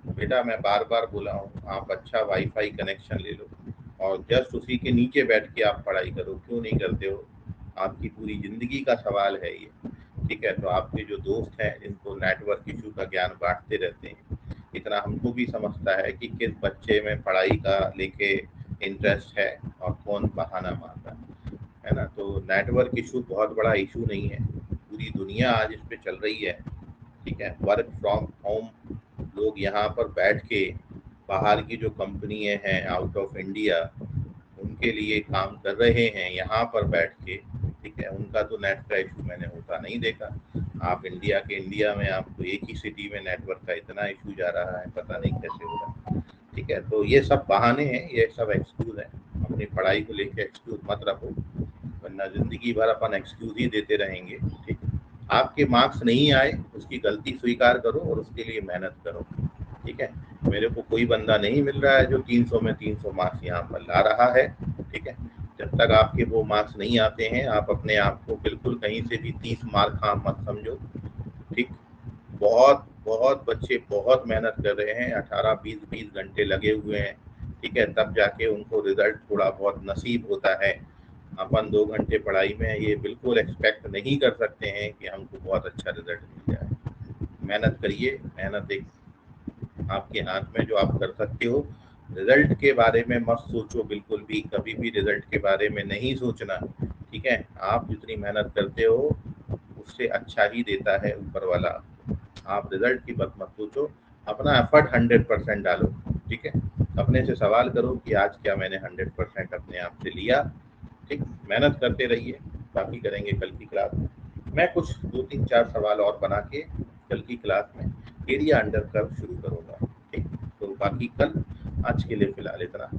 बेटा मैं बार बार बोला हूँ, आप अच्छा वाईफाई कनेक्शन ले लो और जस्ट उसी के नीचे बैठ के आप पढ़ाई करो। क्यों नहीं करते हो? आपकी पूरी जिंदगी का सवाल है ये। ठीक है, तो आपके जो दोस्त हैं जिनको नेटवर्क इशू का ज्ञान बांटते रहते हैं, इतना हमको भी समझता है कि किस बच्चे में पढ़ाई का लेके इंटरेस्ट है और कौन बहाना मारता है ना। तो नेटवर्क इशू बहुत बड़ा इशू नहीं है, पूरी दुनिया आज इस पे चल रही है। ठीक है, वर्क फ्रॉम होम, लोग यहाँ पर बैठ के बाहर की जो कंपनियां हैं आउट ऑफ इंडिया उनके लिए काम कर रहे हैं यहाँ पर बैठ के। ठीक है, उनका तो नेट का इशू मैंने होता नहीं देखा। आप इंडिया में आपको एक ही सिटी में नेटवर्क का इतना इशू जा रहा है, पता नहीं कैसे हो रहा। ठीक है, तो ये सब बहाने हैं, ये सब एक्सक्यूज हैं। अपनी पढ़ाई को लेकर एक्सक्यूज मत रखो, वरना जिंदगी भर अपन एक्सक्यूज ही देते रहेंगे। ठीक, आपके मार्क्स नहीं आए उसकी गलती स्वीकार करो और उसके लिए मेहनत करो। ठीक है, मेरे को कोई बंदा नहीं मिल रहा है जो 300 में 300 मार्क्स यहाँ पर ला रहा है। ठीक है, जब तक आपके वो मार्क्स नहीं आते हैं आप अपने आप को बिल्कुल कहीं से भी 30 मार्क हाँ मत समझो। ठीक, बहुत बहुत बच्चे बहुत मेहनत कर रहे हैं, 18-20 घंटे लगे हुए हैं। ठीक है, तब जाके उनको रिजल्ट थोड़ा बहुत नसीब होता है। अपन 2 घंटे पढ़ाई में ये बिल्कुल एक्सपेक्ट नहीं कर सकते हैं कि हमको बहुत अच्छा रिजल्ट मिल जाए। मेहनत करिए, मेहनत एक आपके हाथ में जो आप कर सकते हो। रिजल्ट के बारे में मत सोचो बिल्कुल भी, कभी भी रिजल्ट के बारे में नहीं सोचना। ठीक है, आप जितनी मेहनत करते हो उससे अच्छा ही देता है ऊपर वाला। आप रिजल्ट की बात मत सोचो, अपना एफर्ट 100% डालो। ठीक है, अपने से सवाल करो कि आज क्या मैंने 100% अपने आप से लिया। ठीक, मेहनत करते रहिए, बाकी करेंगे कल की क्लास में। मैं कुछ 2-3-4 सवाल और बना के कल की क्लास में एरिया अंडर कर्व शुरू करूंगा। ठीक, तो बाकी कल, आज के लिए फिलहाल इतना।